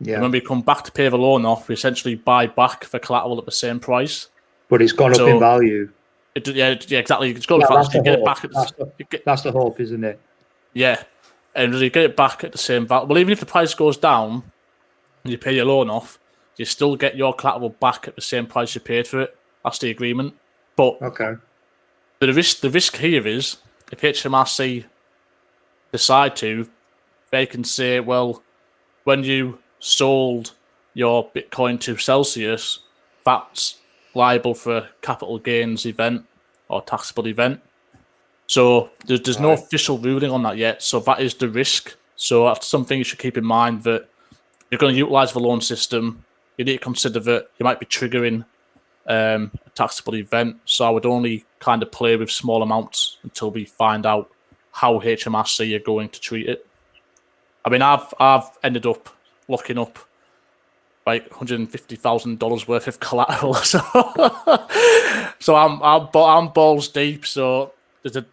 Yeah. And when we come back to pay the loan off, we essentially buy back the collateral at the same price. But it's gone up in value. Yeah, exactly. It's gone up. That's the hope, isn't it? Yeah. And you get it back at the same value. Well, even if the price goes down and you pay your loan off, you still get your collateral back at the same price you paid for it. That's the agreement. But the risk here is, if HMRC decide to, they can say, well, when you sold your Bitcoin to Celsius, that's liable for a capital gains event or taxable event. So there's no official ruling on that yet. So that is the risk. So that's something you should keep in mind, that you're going to utilize the loan system. You need to consider that you might be triggering a taxable event. So I would only kind of play with small amounts until we find out how HMRC are going to treat it. I mean, I've ended up locking up like $150,000 worth of collateral, so I'm balls deep. So I've took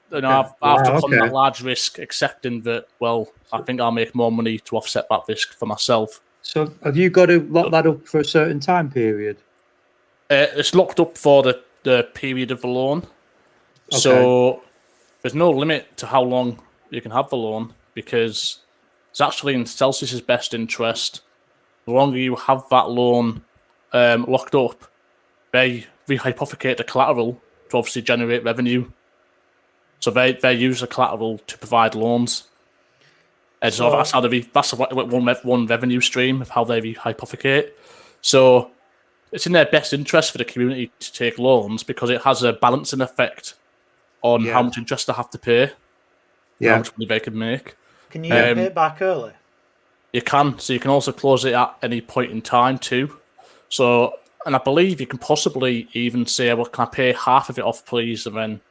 on okay. that large risk, accepting that. Well, I think I'll make more money to offset that risk for myself. So have you got to lock that up for a certain time period? It's locked up for the period of the loan, so there's no limit to how long you can have the loan because it's actually in Celsius's best interest. The longer you have that loan locked up, they hypothecate the collateral to obviously generate revenue. So they use the collateral to provide loans. And so that's one revenue stream of how they hypothecate. So it's in their best interest for the community to take loans because it has a balancing effect on how much interest they have to pay, and how much money they can make. Can you pay it back early? You can. So you can also close it at any point in time too. So, and I believe you can possibly even say, well, can I pay half of it off, please, and then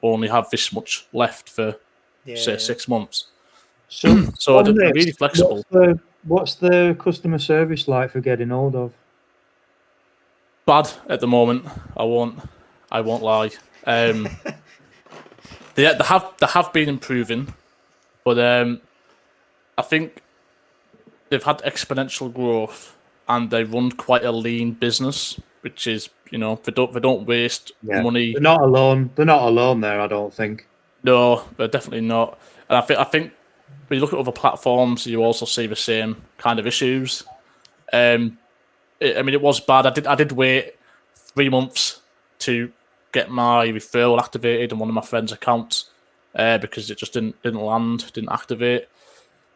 only have this much left for, say, 6 months. So they're really flexible. What's the customer service like for getting hold of? Bad at the moment. I won't lie. They have been improving, but I think they've had exponential growth and they run quite a lean business, which is they don't waste money. They're not alone. They're not alone there. I don't think. No, they're definitely not. And I think when you look at other platforms, you also see the same kind of issues. It was bad. I did wait 3 months to get my referral activated on one of my friends' accounts because it just didn't land, didn't activate.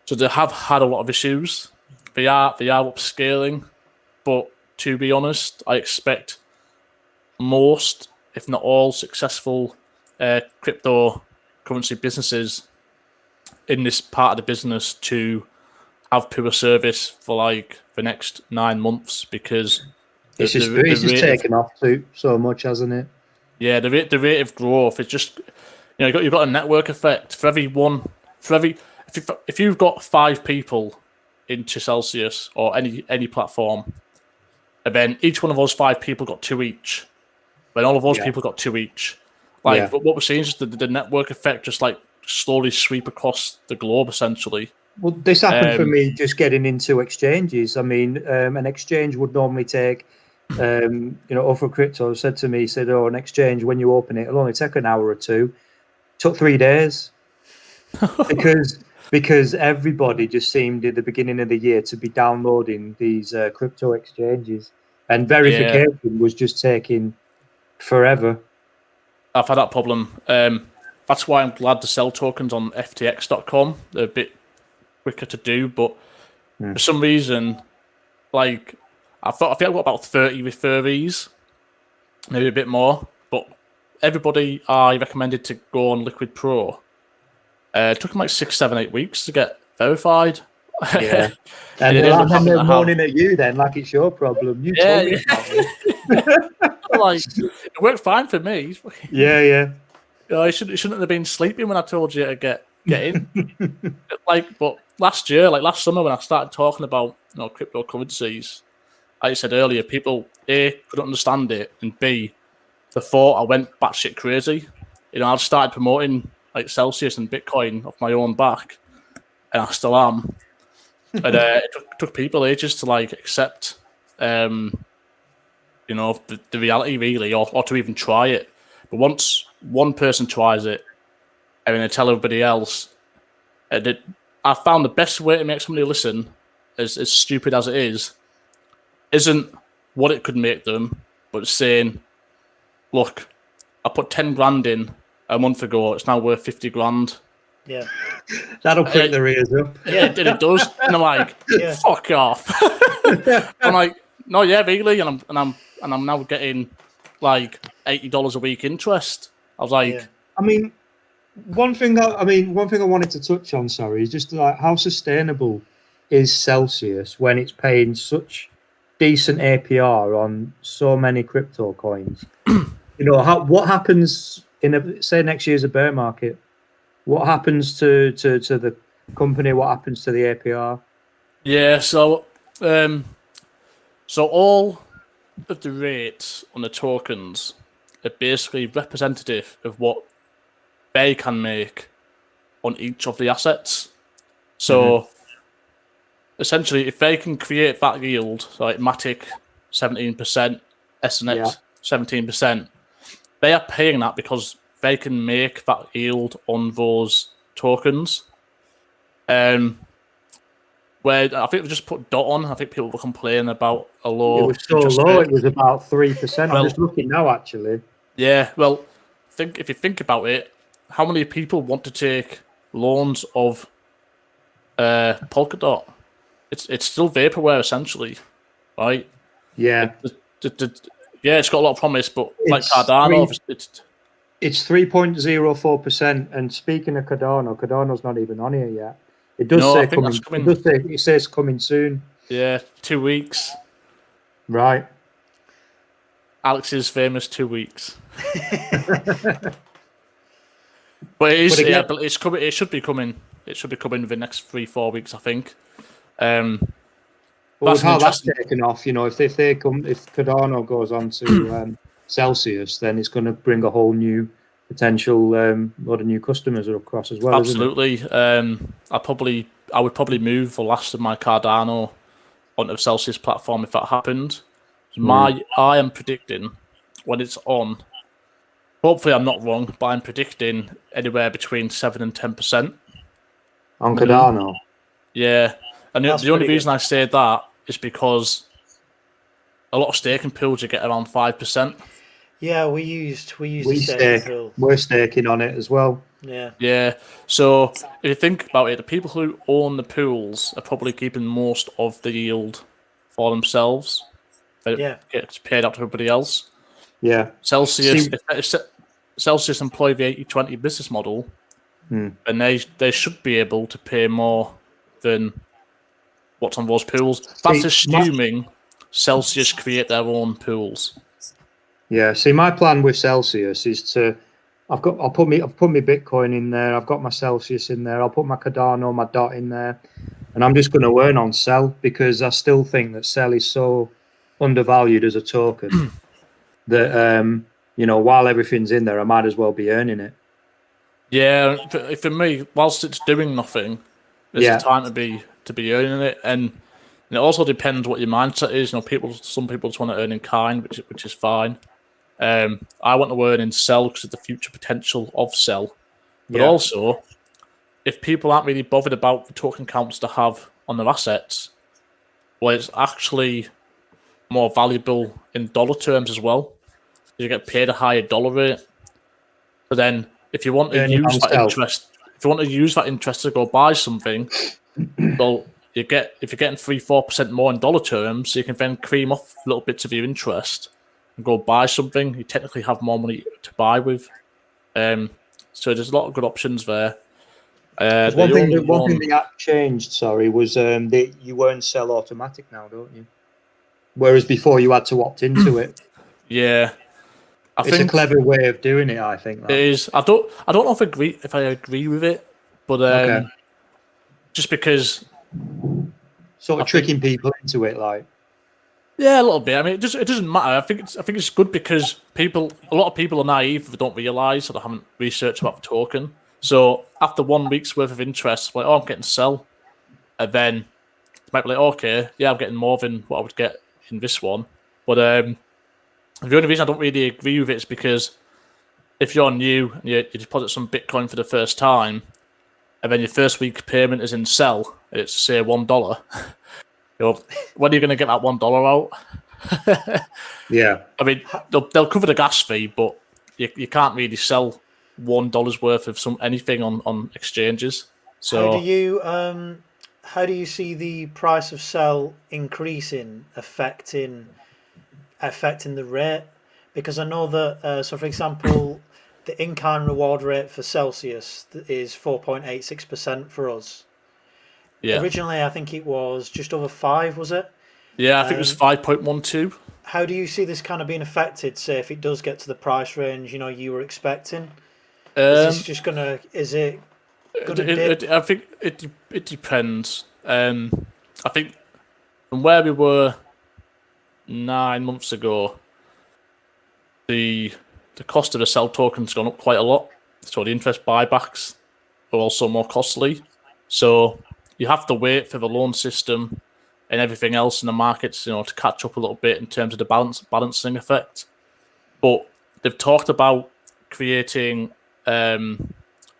So they have had a lot of issues. They are upscaling, but to be honest, I expect most, if not all, successful cryptocurrency businesses in this part of the business to have poor service for like the next 9 months because it's just taken off so much, hasn't it? Yeah, the rate of growth is just you've got a network effect for if you've got 5 people into Celsius or any platform, and then each one of those 5 people got 2 each, then all of those people got 2 each. What we're seeing is just the network effect just like slowly sweep across the globe essentially. Well, this happened for me just getting into exchanges. I mean, an exchange would normally take, Offer Crypto said to me, an exchange, when you open it, it'll only take an hour or two. Took 3 days because everybody just seemed at the beginning of the year to be downloading these crypto exchanges, and verification was just taking forever. I've had that problem. That's why I'm glad to sell tokens on FTX.com. They're a bit quicker to do, but for some reason, like I think I've got about 30 referees, maybe a bit more. But everybody I recommended to go on Liquid Pro. It took them like 6, 7, 8 weeks to get verified. Yeah, and then they're moaning at you then, like it's your problem. You told me about it. Like it worked fine for me. Yeah. I shouldn't have been sleeping when I told you to get in. But last summer when I started talking about cryptocurrencies, like I said earlier, people A couldn't understand it, and B, they thought I went batshit crazy. I started promoting like Celsius and Bitcoin off my own back, and I still am. And it took people ages to like accept, the reality really, or to even try it. But once one person tries it, and then they tell everybody else, I found the best way to make somebody listen, as stupid as it is, isn't what it could make them, but saying, look, I put 10 grand in a month ago, it's now worth 50 grand. Yeah. That'll prick their ears up. Yeah, it does. And I'm like, fuck off. I'm like, no, yeah, really, and I'm now getting like $80 a week interest. I was like, I mean, one thing I wanted to touch on, is just like how sustainable is Celsius when it's paying such decent APR on so many crypto coins. What happens say next year's a bear market? What happens to the company? What happens to the APR? Yeah, so all of the rates on the tokens are basically representative of what they can make on each of the assets. So essentially, if they can create that yield, so like Matic 17%, SNX 17%, they are paying that because they can make that yield on those tokens. Where I think we just put DOT on. I think people were complaining about a low It was so interest low. rate. It was about 3%. I'm Well- just looking now, actually. Yeah, well, if you think about it, how many people want to take loans of Polkadot? It's still vaporware essentially, right? Yeah, Yeah, it's got a lot of promise, but like It's Cardano, it's 3.04%. And speaking of Cardano's not even on here yet. It does No, I say think coming. that's coming. It says coming soon. Yeah, 2 weeks. Right. Alex's famous 2 weeks. But it is. But again- Yeah, but it's coming. It should be coming. It should be coming within the next 3-4 weeks, I think. But That's with an how that's interesting. taken off, if Cardano goes on to Celsius, then it's going to bring a whole new potential lot of new customers across as well, isn't it? Absolutely. I would probably move the last of my Cardano onto the Celsius platform if that happened. I am predicting when it's on. Hopefully, I'm not wrong, but I'm predicting anywhere between 7 and 10%. On Cardano. Yeah, and That's the only pretty reason good. I say that is because a lot of staking pools you get around 5%. Yeah, we used We the staking stake. pool. We're staking on it as well. Yeah. Yeah, so if you think about it, the people who own the pools are probably keeping most of the yield for themselves. It Yeah. gets paid out to everybody else. Yeah. Celsius, See- if Celsius employ the 80-20 business model, and they should be able to pay more than what's on those pools. That's assuming Celsius create their own pools. Yeah. See, my plan with Celsius is to. I've put my Bitcoin in there. I've got my Celsius in there. I'll put my Cardano, my DOT in there, and I'm just going to earn on Cell because I still think that Cell is so undervalued as a token that while everything's in there, I might as well be earning it. Yeah, for me, whilst it's doing nothing, there's Yeah. a time to be earning it, and it also depends what your mindset is. Some people just want to earn in kind, which is fine. I want to earn in Cell because of the future potential of Cell, but Yeah. also if people aren't really bothered about the token counts to have on their assets, well, it's actually more valuable in dollar terms as well. You get paid a higher dollar rate. But then, if you want to Earning use on that Cell. interest to go buy something, well, if you're getting 3-4% more in dollar terms, you can then cream off little bits of your interest and go buy something. You technically have more money to buy with. So there's a lot of good options there. There's one thing the app changed, was that you earn Cell automatic now, don't you? Whereas before you had to opt into it. Yeah, I It's think a clever way of doing it, I think. it That. is. I don't know if I agree with it, but Okay. just because Sort of tricking people into it, like. yeah, a little bit. I mean, it doesn't matter. I think it's good because a lot of people are naive. They don't realise or they haven't researched about the token. So after 1 week's worth of interest, like, oh, I'm getting Cell, and then you might be like, okay, yeah, I'm getting more than what I would get in this one. But the only reason I don't really agree with it is because if you're new and you deposit some Bitcoin for the first time, and then your first week payment is in Cell, it's say $1. When are you going to get that $1 out? Yeah. I mean, they'll cover the gas fee, but you can't really sell $1 worth of anything on exchanges. So how do you see the price of Cell increasing affecting the rate? Because I know that so for example, the in-kind reward rate for Celsius is 4.86% for us. yeah, Originally, I think it was just over 5, was it? yeah, I think it was 5.12. How do you see this kind of being affected? Say if it does get to the price range you were expecting, is this just gonna? Is it gonna dip? I think it depends. I think from where we were 9 months ago, the cost of the Cell token's gone up quite a lot. So the interest buybacks are also more costly. So you have to wait for the loan system and everything else in the markets, to catch up a little bit in terms of the balancing effect. But they've talked about creating an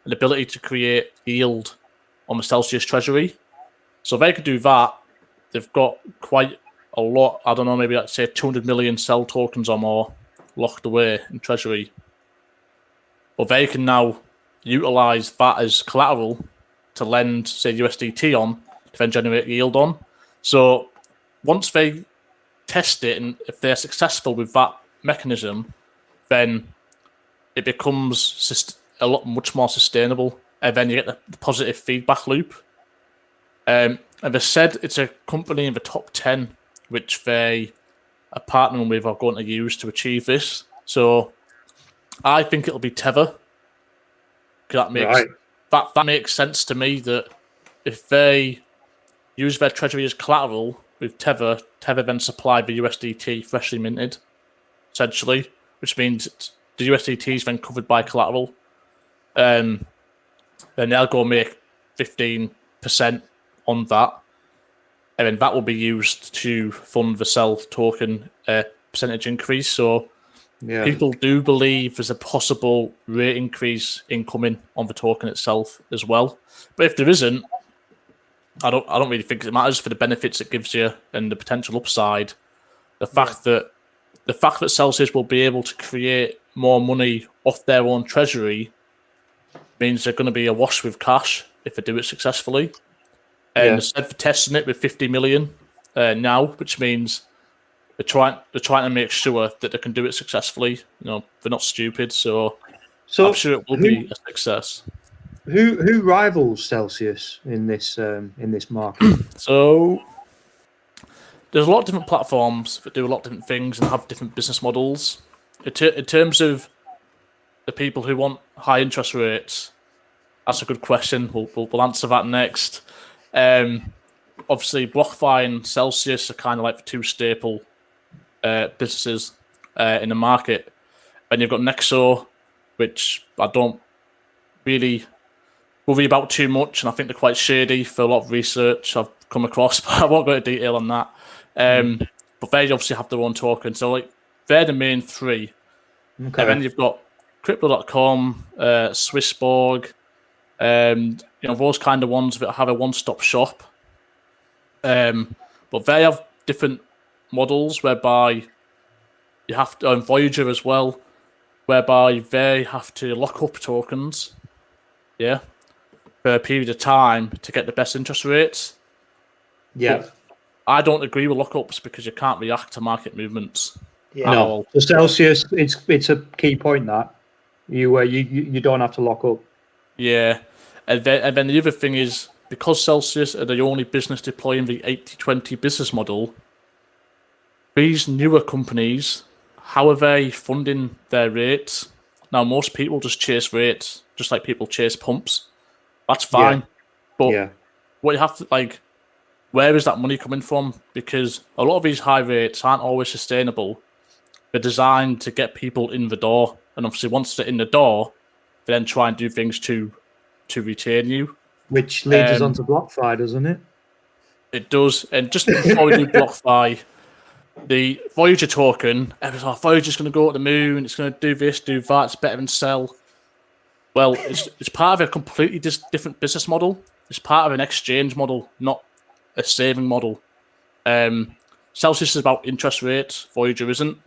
ability to create yield on the Celsius treasury. So if they could do that, they've got quite a lot. I don't know, maybe let's say 200 million cell tokens or more locked away in treasury. But they can now utilize that as collateral to lend, say, USDT on to then generate yield on. So once they test it, and if they're successful with that mechanism, then it becomes much more sustainable, and then you get the positive feedback loop. And they said it's a company in the top 10 which they are partnering with or going to use to achieve this. So I think it'll be Tether. That makes sense to me, that if they use their treasury as collateral with Tether then supply the USDT freshly minted, essentially, which means the USDT is then covered by collateral. Then they'll go make 15% on that, and then that will be used to fund the Cell token percentage increase. So people do believe there's a possible rate increase incoming on the token itself as well. But if there isn't, I don't really think it matters for the benefits it gives you and the potential upside. The fact that Celsius will be able to create more money off their own treasury means they're going to be awash with cash if they do it successfully. And instead of testing it with 50 million now, which means they're trying to make sure that they can do it successfully. They're not stupid, so I'm sure it will be a success. Who rivals Celsius in this market? So there's a lot of different platforms that do a lot of different things and have different business models. In terms of the people who want high interest rates, that's a good question. We'll answer that next. Obviously, BlockFi and Celsius are kind of like the two staple businesses in the market. And you've got Nexo, which I don't really worry about too much, and I think they're quite shady for a lot of research I've come across, but I won't go into detail on that. But they obviously have their own token, so they're the main three. Okay. And then you've got Crypto.com, Swissborg, those kind of ones that have a one-stop shop. But they have different models whereby you have to, Voyager as well, whereby they have to lock up tokens, for a period of time to get the best interest rates. Yeah. But I don't agree with lockups because you can't react to market movements. No, for Celsius, it's a key point that you don't have to lock up. Yeah, and then the other thing is, because Celsius are the only business deploying the 80-20 business model, these newer companies, how are they funding their rates? Now, most people just chase rates, just like people chase pumps. That's fine. But what you have to, where is that money coming from? Because a lot of these high rates aren't always sustainable. They're designed to get people in the door. And obviously, once they're in the door, they then try and do things to retain you. Which leads us on to BlockFi, doesn't it? It does. And just before we do BlockFi, the Voyager token, everyone's like, Voyager's going to go to the moon, it's going to do this, do that, it's better than Cell. Well, it's part of a completely different business model. It's part of an exchange model, not a saving model. Celsius is about interest rates, Voyager isn't.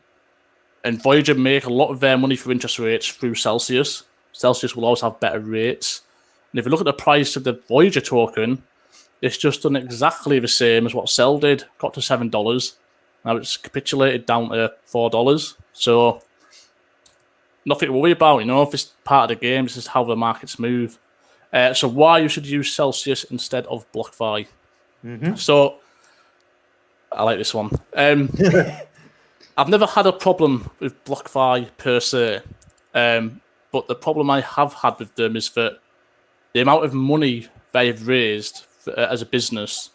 And Voyager make a lot of their money through interest rates through Celsius. Celsius will always have better rates. And if you look at the price of the Voyager token, it's just done exactly the same as what Cell did. Got to $7. Now it's capitulated down to $4. So nothing to worry about, if it's part of the game, this is how the markets move. So why you should use Celsius instead of BlockFi. So I like this one. I've never had a problem with BlockFi per se, but the problem I have had with them is that the amount of money they have raised as a business,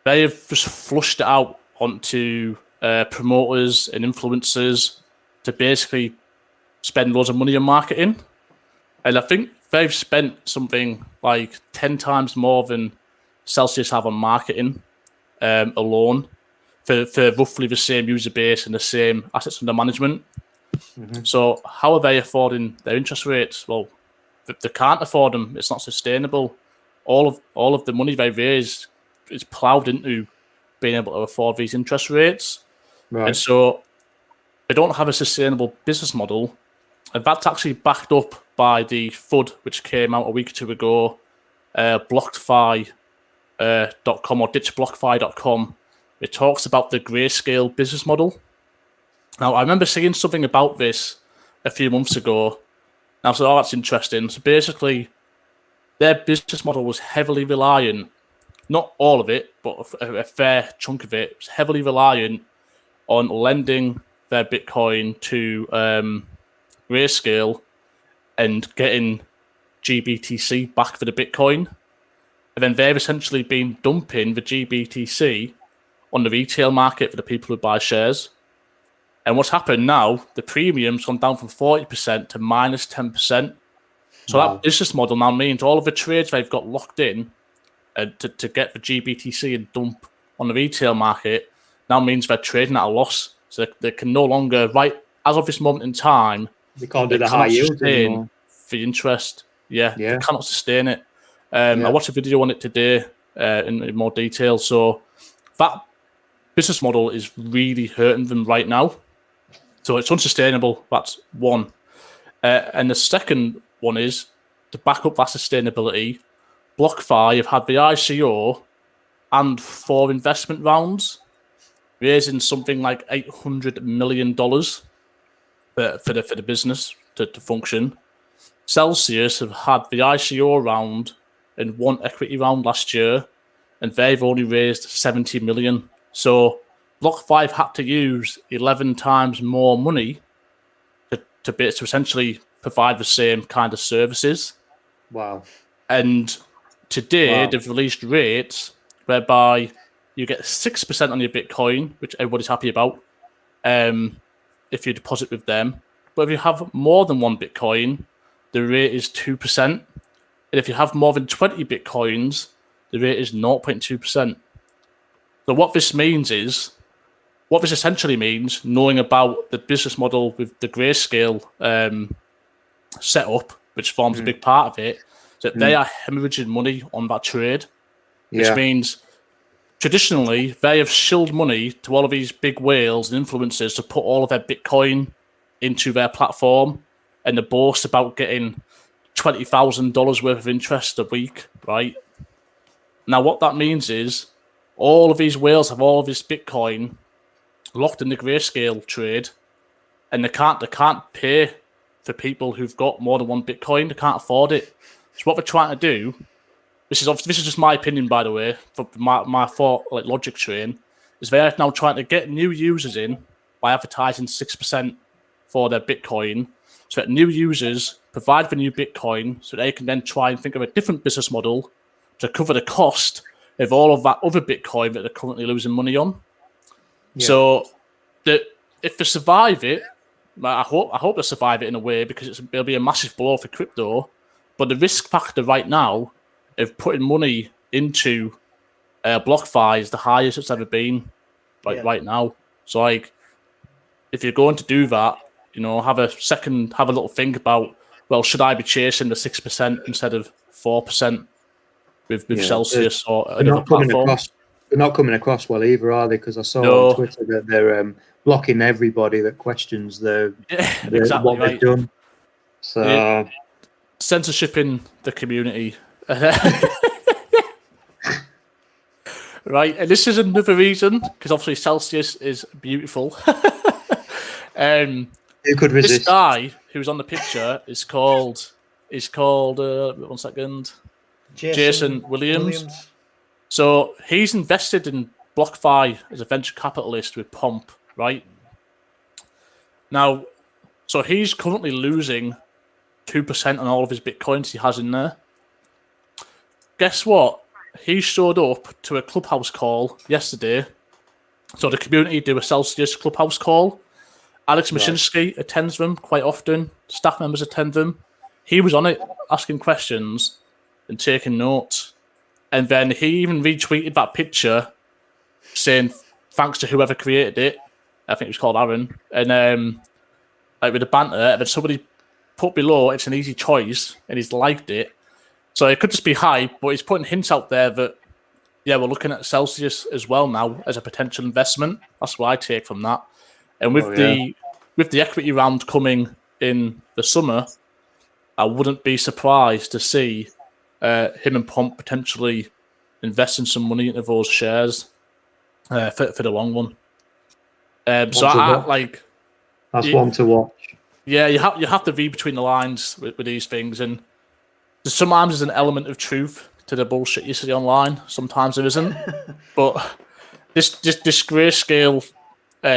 they have just flushed it out onto promoters and influencers to basically spend loads of money on marketing. And I think they've spent something like 10 times more than Celsius have on marketing alone for roughly the same user base and the same assets under management. So how are they affording their interest rates? Well, they can't afford them. It's not sustainable. All of the money they raise is ploughed into being able to afford these interest rates. Right. And so they don't have a sustainable business model. And that's actually backed up by the FUD, which came out a week or two ago, BlockFi.com or ditchblockfi.com. It talks about the grayscale business model. Now, I remember seeing something about this a few months ago. And I was like, oh, that's interesting. So basically, their business model was heavily reliant, not all of it, but a fair chunk of it, was heavily reliant on lending their Bitcoin to Grayscale and getting GBTC back for the Bitcoin. And then they've essentially been dumping the GBTC on the retail market for the people who buy shares. And what's happened now, the premium's gone down from 40% to minus 10%. So that business model now means all of the trades they've got locked in to get the GBTC and dump on the retail market now means they're trading at a loss. So they can no longer, right as of this moment in time, They can't do the high yields anymore. The interest. Yeah, Yeah. they cannot sustain it. I watched a video on it today in more detail. So that business model is really hurting them right now. So it's unsustainable. That's one. And the second one is to back up that sustainability. BlockFi have had the ICO and 4 investment rounds, raising something like $800 million for the business to function. Celsius have had the ICO round and 1 equity round last year, and they've only raised 70 million. So BlockFi had to use 11 times more money to essentially provide the same kind of services. Wow. And today they've released rates whereby you get 6% on your Bitcoin, which everybody's happy about, if you deposit with them. But if you have more than 1 Bitcoin, the rate is 2%. And if you have more than 20 Bitcoins, the rate is 0.2%. So what this essentially means, knowing about the business model with the Grayscale setup, which forms a big part of it, is that they are hemorrhaging money on that trade, which means traditionally they have shilled money to all of these big whales and influencers to put all of their Bitcoin into their platform, and they boast about getting $20,000 worth of interest a week, right? Now, what that means is all of these whales have all of this Bitcoin locked in the Grayscale trade, and they can't pay for people who've got more than 1 Bitcoin. They can't afford it. So what they're trying to do, this is just my opinion, by the way, for my thought like logic train, is they're now trying to get new users in by advertising 6% for their Bitcoin, so that new users provide for new Bitcoin, so they can then try and think of a different business model to cover the cost of all of that other Bitcoin that they're currently losing money on. Yeah. So if they survive it, I hope they survive it in a way, because it'll be a massive blow for crypto. But the risk factor right now of putting money into BlockFi is the highest it's ever been right now. So like, if you're going to do that, have a little think about, well, should I be chasing the 6% instead of 4% with Celsius or another platform? They're not coming across well either, are they? Because I saw on Twitter that they're blocking everybody that questions exactly what they've done. So censorship in the community. Right, and this is another reason, because obviously Celsius is beautiful. Who could resist? This guy who's on the picture is called 1 second, Jason Williams. So he's invested in BlockFi as a venture capitalist with Pomp, right? Now, so he's currently losing 2% on all of his Bitcoins he has in there. Guess what? He showed up to a Clubhouse call yesterday. So the community do a Celsius Clubhouse call. Alex Mashinsky attends them quite often. Staff members attend them. he was on it asking questions and taking notes. And then he even retweeted that picture saying thanks to whoever created it. I think it was called Aaron. And like with the banter, and then somebody put below it's an easy choice and he's liked it. So it could just be hype, but he's putting hints out there that yeah, we're looking at Celsius as well now as a potential investment. That's what I take from that. And with the equity round coming in the summer, I wouldn't be surprised to see him and Pomp potentially investing some money into those shares for the long run. So I like that's one to watch. Yeah, you have to read between the lines with these things, and sometimes there's an element of truth to the bullshit you see online. Sometimes there isn't, but this grayscale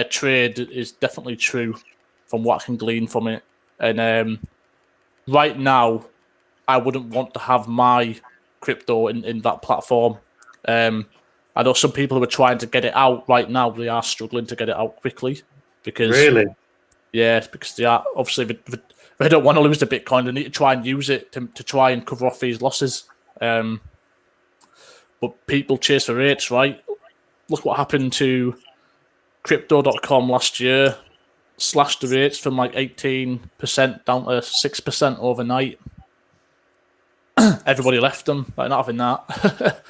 trade is definitely true from what I can glean from it. And right now, I wouldn't want to have my crypto in that platform. I know some people who are trying to get it out right now. They are struggling to get it out quickly because because they are obviously they don't want to lose the Bitcoin. They need to try and use it to try and cover off these losses. But people chase for rates, right? Look what happened to Crypto.com last year. Slashed the rates from like 18% down to 6% overnight. Everybody left them. Like, not having that.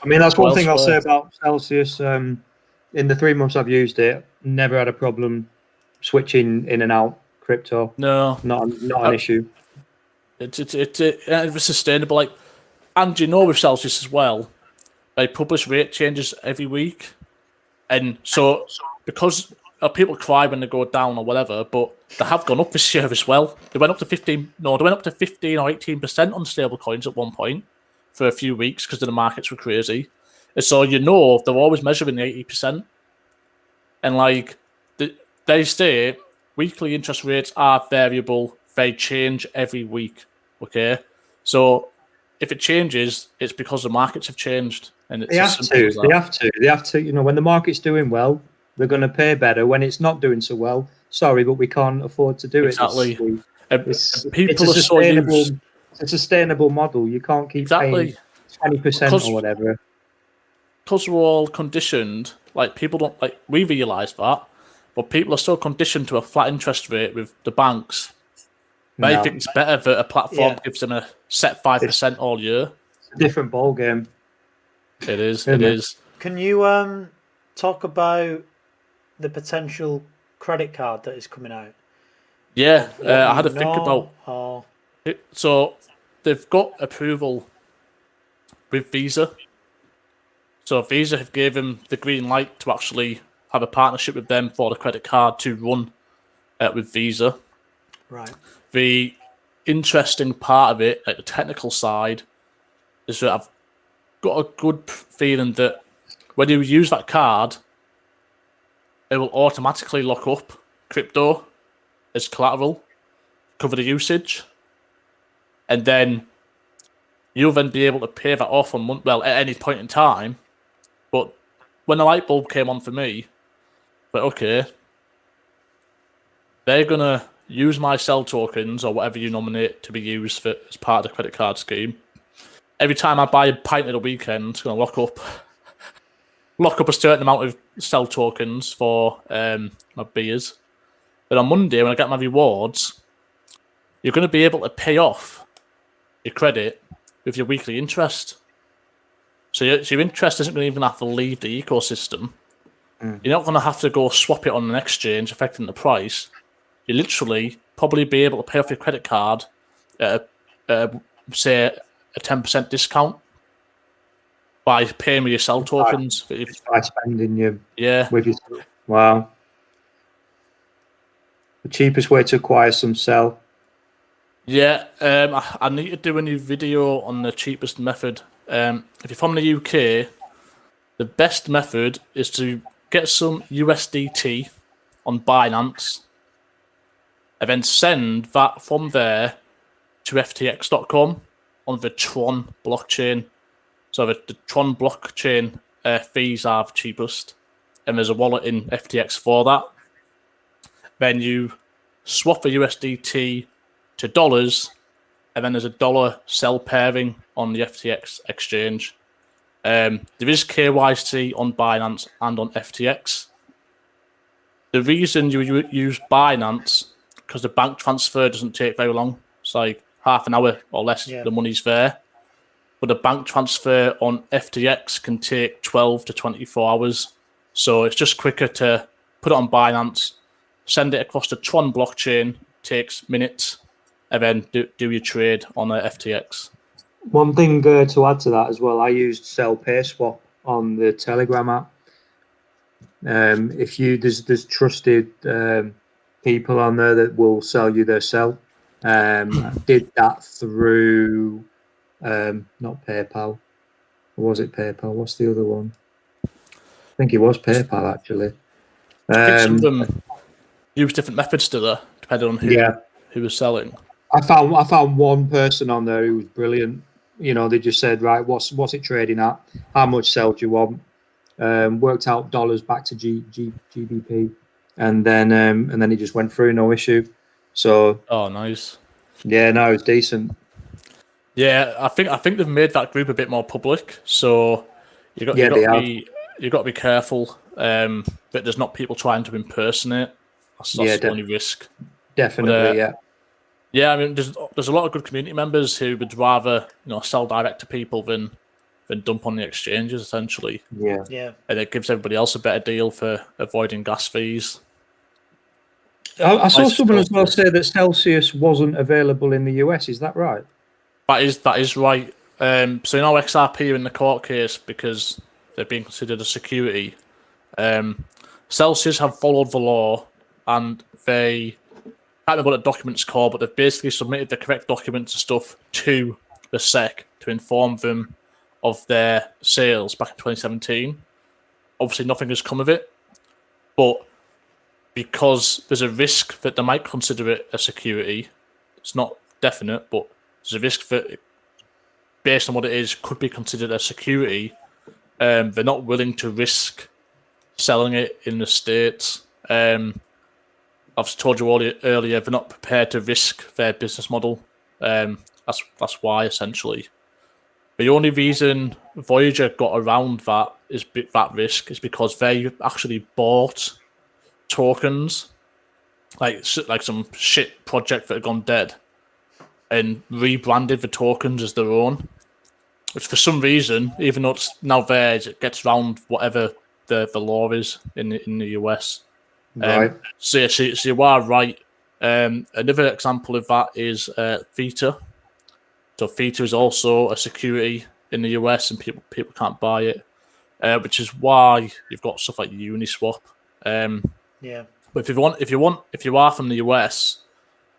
I mean, that's one thing I'll say about Celsius. In the 3 months I've used it, never had a problem switching in and out crypto. No, not an issue. It's sustainable. Like, and you know, with Celsius as well, they publish rate changes every week, and so because people cry when they go down or whatever, but they have gone up this year as well. They went up to 15 or 18% on stable coins at one point for a few weeks because the markets were crazy. And so you know they're always measuring the 80%, and like they say, weekly interest rates are variable. They change every week. Okay, so if it changes, it's because the markets have changed, and it's They have to. You know, when the market's doing well, they're going to pay better. When it's not doing so well, sorry, but we can't afford to do it. It's a sustainable model. You can't keep paying 20% or whatever. Because we're all conditioned. Like, people don't like. We realise that, but people are still conditioned to a flat interest rate with the banks. They think it's better that a platform gives them a set 5% all year. It's a different ball game. It is. It is. Can you talk about the potential credit card that is coming out? Yeah, I had to think about it. So they've got approval with Visa. So Visa have given the green light to actually have a partnership with them for the credit card to run with Visa. Right. The interesting part of it, like the technical side, is that I've got a good feeling that when you use that card, it will automatically lock up crypto as collateral, cover the usage, and then you'll then be able to pay that off at any point in time. But when the light bulb came on for me, but okay, they're gonna use my cell tokens or whatever you nominate to be used as part of the credit card scheme. Every time I buy a pint at the weekend, it's gonna lock up a certain amount of cell tokens for my beers. But on Monday, when I get my rewards, you're going to be able to pay off your credit with your weekly interest. So your interest isn't even going to have to leave the ecosystem. You're not going to have to go swap it on an exchange, affecting the price. You literally probably be able to pay off your credit card at say a 10% discount by paying with your cell tokens. By spending with your Wow. The cheapest way to acquire some cell. Yeah, I need to do a new video on the cheapest method. If you're from the UK, the best method is to get some USDT on Binance and then send that from there to FTX.com on the Tron blockchain. So the Tron blockchain fees are the cheapest, and there's a wallet in FTX for that. Then you swap the USDT to dollars, and then there's a dollar sell pairing on the FTX exchange. There is KYC on Binance and on FTX. The reason you use Binance, because the bank transfer doesn't take very long. It's like half an hour or less, the money's there. But the bank transfer on FTX can take 12 to 24 hours. So it's just quicker to put it on Binance, send it across the Tron blockchain, takes minutes, and then do your trade on FTX. One thing to add to that as well, I used Sell Pay Swap on the Telegram app. If you there's trusted people on there that will sell you their sell. I did that through not PayPal. Or was it PayPal? What's the other one? I think it was PayPal actually. I think some of them use different methods to that, depending on who was selling. I found one person on there who was brilliant. You know, they just said, right, what's it trading at? How much sell do you want? Worked out dollars back to GBP, and then he just went through, no issue. So nice. Yeah, no, it's decent. Yeah, I think they've made that group a bit more public. So you got to be careful. But there's not people trying to impersonate. That's the only risk. Definitely, but, yeah. I mean, there's a lot of good community members who would rather sell direct to people than dump on the exchanges, essentially. Yeah. And it gives everybody else a better deal for avoiding gas fees. I saw someone as well say that Celsius wasn't available in the US. Is that right? That is right. So XRP are in the court case because they're being considered a security. Celsius have followed the law, and they can't remember what the document's called, but they've basically submitted the correct documents and stuff to the SEC to inform them of their sales back in 2017. Obviously, nothing has come of it, but because there's a risk that they might consider it a security, it's not definite, but there's a risk that, based on what it is, could be considered a security. They're not willing to risk selling it in the States. I've told you earlier, they're not prepared to risk their business model. That's why, essentially. The only reason Voyager got around that risk is because they actually bought tokens, like some shit project that had gone dead, and rebranded the tokens as their own. Which, for some reason, even though it's now theirs, it gets around whatever the law is in the US. Right. So you are right. Another example of that is Theta. So Theta is also a security in the US, and people can't buy it, which is why you've got stuff like Uniswap. Yeah. But if you are from the US,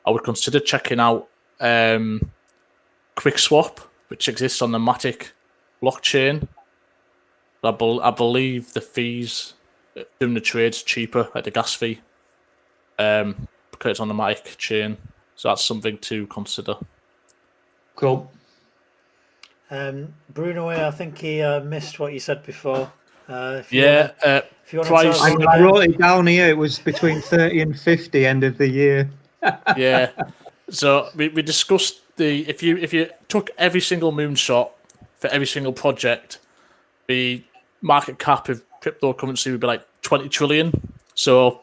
I would consider checking out QuickSwap, which exists on the Matic blockchain. I believe the fees doing the trades cheaper, like the gas fee, because it's on the Matic chain. So that's something to consider. Cool. Bruno, I think he missed what you said before. Price. I wrote it down here. It was between 30 and 50 end of the year. Yeah. So we discussed if you took every single moonshot for every single project, the market cap of cryptocurrency would be like 20 trillion. So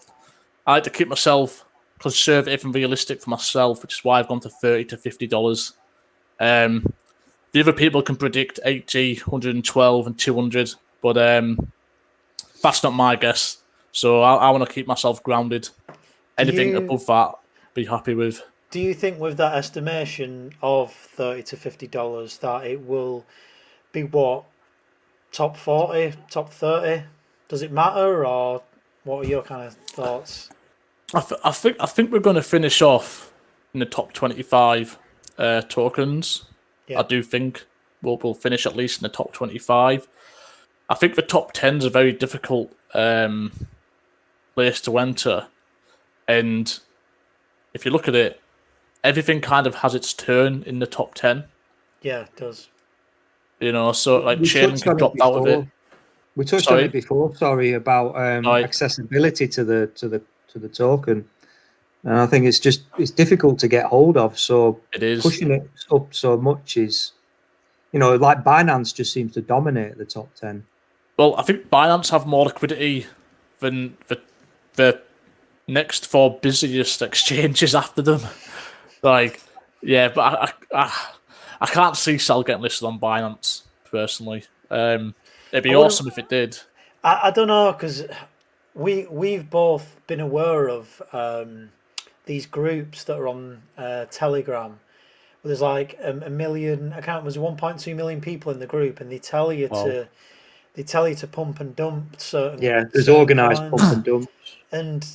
I like to keep myself conservative and realistic for myself, which is why I've gone to $30 to $50. The other people can predict 80, 112, and 200, but that's not my guess. So I want to keep myself grounded. Anything above that, be happy with. Do you think with that estimation of $30 to $50 that it will be what, top 40, top 30? Does it matter, or what are your kind of thoughts? I think we're going to finish off in the top 25 tokens. Yeah. I do think we'll finish at least in the top 25. I think the top 10 is a very difficult place to enter, and if you look at it, everything kind of has its turn in the top 10. Yeah, it does. So like Chainlink has dropped out of it. We touched on it before. Sorry about accessibility to the token. And I think it's difficult to get hold of. So It is. pushing it up so much is, like Binance just seems to dominate the top 10. Well, I think Binance have more liquidity than the next four busiest exchanges after them. Like, yeah, but I can't see Cell getting listed on Binance personally. It'd be I wouldn't. awesome if it did. I don't know because we've both been aware of these groups that are on Telegram. Where there's like a million. I can't. There's 1.2 million people in the group, and Well, they tell you to pump and dump Yeah, there's certain organised coins, pump and dump. and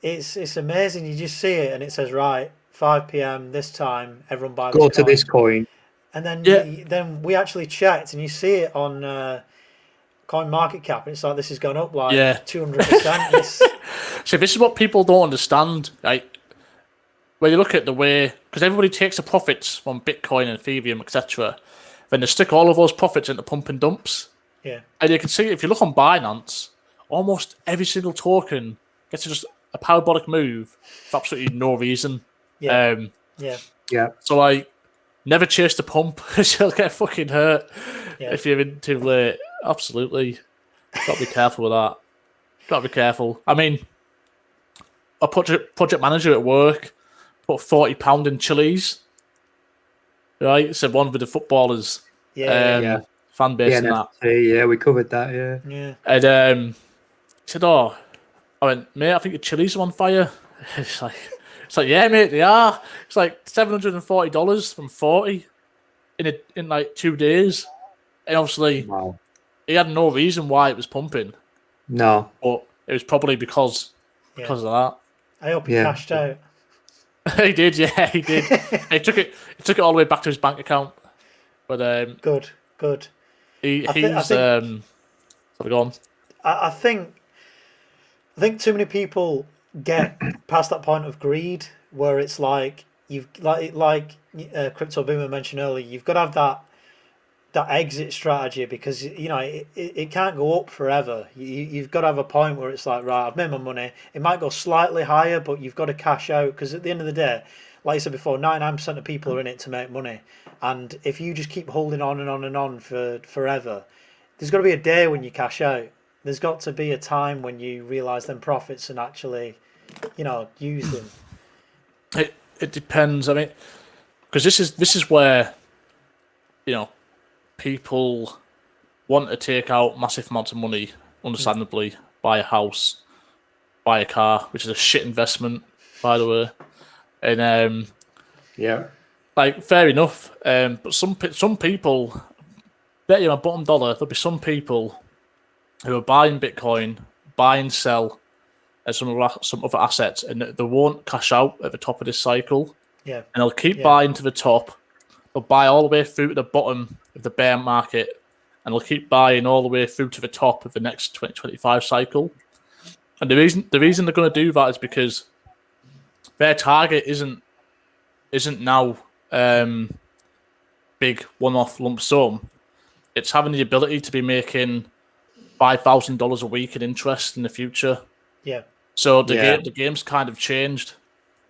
it's amazing. You just see it, and it says right 5 p.m. this time, everyone buy this Go to this coin, coin. and then yeah, then we actually checked, and you see it on Coin Market Cap, and it's like this has gone up like yeah. 200%. So this is what people don't understand. Like, when you look at the way, because everybody takes the profits from Bitcoin and Ethereum, etc., then they stick all of those profits into pump and dumps. Yeah, And you can see, if you look on Binance, almost every single token gets just a parabolic move for absolutely no reason. yeah, yeah, Yeah, So, like, never chase the pump, because you'll get fucking hurt yeah. if you're in too late. Absolutely. Got to be careful with that. Got to be careful. I mean, a project manager at work put £40 in chilies, right? Said one with the footballers, Yeah, yeah. fan The base and that. NFT, yeah, we covered that, yeah. yeah. And he said, "Oh," I went, "Mate, I think the chilies are on fire." It's like, yeah, mate, they are. It's like $740 from 40 in like 2 days. And obviously, Wow. he had no reason why it was pumping, No, but it was probably because Yeah. of that. I hope he Yeah. cashed out. He did, yeah, he did. He took it all the way back to his bank account. But Good, good. he's I think sorry, go on. I think too many people get past that point of greed where it's like you've Crypto Boomer mentioned earlier. You've got to have that exit strategy because it can't go up forever. You've got to have a point where it's like, right, I've made my money. It might go slightly higher, but you've got to cash out because at the end of the day, like I said before, 99% of people are in it to make money, and if you just keep holding on and on and on for forever, there's got to be a day when you cash out. There's got to be a time when you realise them profits and actually, use them. It depends. I mean, because this is where people want to take out massive amounts of money, understandably, buy a house, buy a car, which is a shit investment, by the way. And yeah. like, fair enough. But some people, bet you my bottom dollar, there'll be some people who are buying Bitcoin, buy and sell, and some other assets, and they won't cash out at the top of this cycle. Yeah, And they'll keep Yeah. buying to the top. They'll buy all the way through to the bottom of the bear market, and they'll keep buying all the way through to the top of the next 2025 cycle. And the reason they're going to do that is because their target isn't now big one-off lump sum. It's having the ability to be making $5,000 a week in interest in the future. yeah, So Yeah. the game's kind of changed.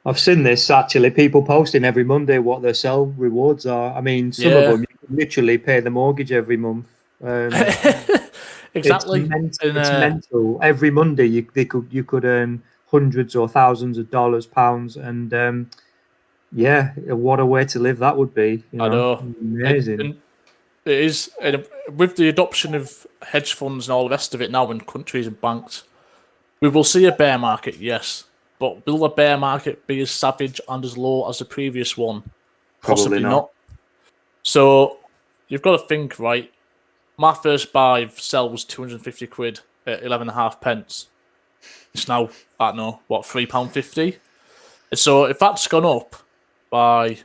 I've seen this actually. People posting every Monday what their sell rewards are. I mean, some of Yeah. them you can literally pay the mortgage every month. Exactly. It's mental. Every Monday you could earn hundreds or thousands of dollars, pounds, and yeah, what a way to live that would be. I know. Amazing. And it is, and with the adoption of hedge funds and all the rest of it now in countries and banks, we will see a bear market, yes. But will the bear market be as savage and as low as the previous one? Possibly Probably not. So you've got to think, right? My first buy of sell was 250 quid at 11.5 pence. It's now, I don't know, what, £3.50? So if that's gone up by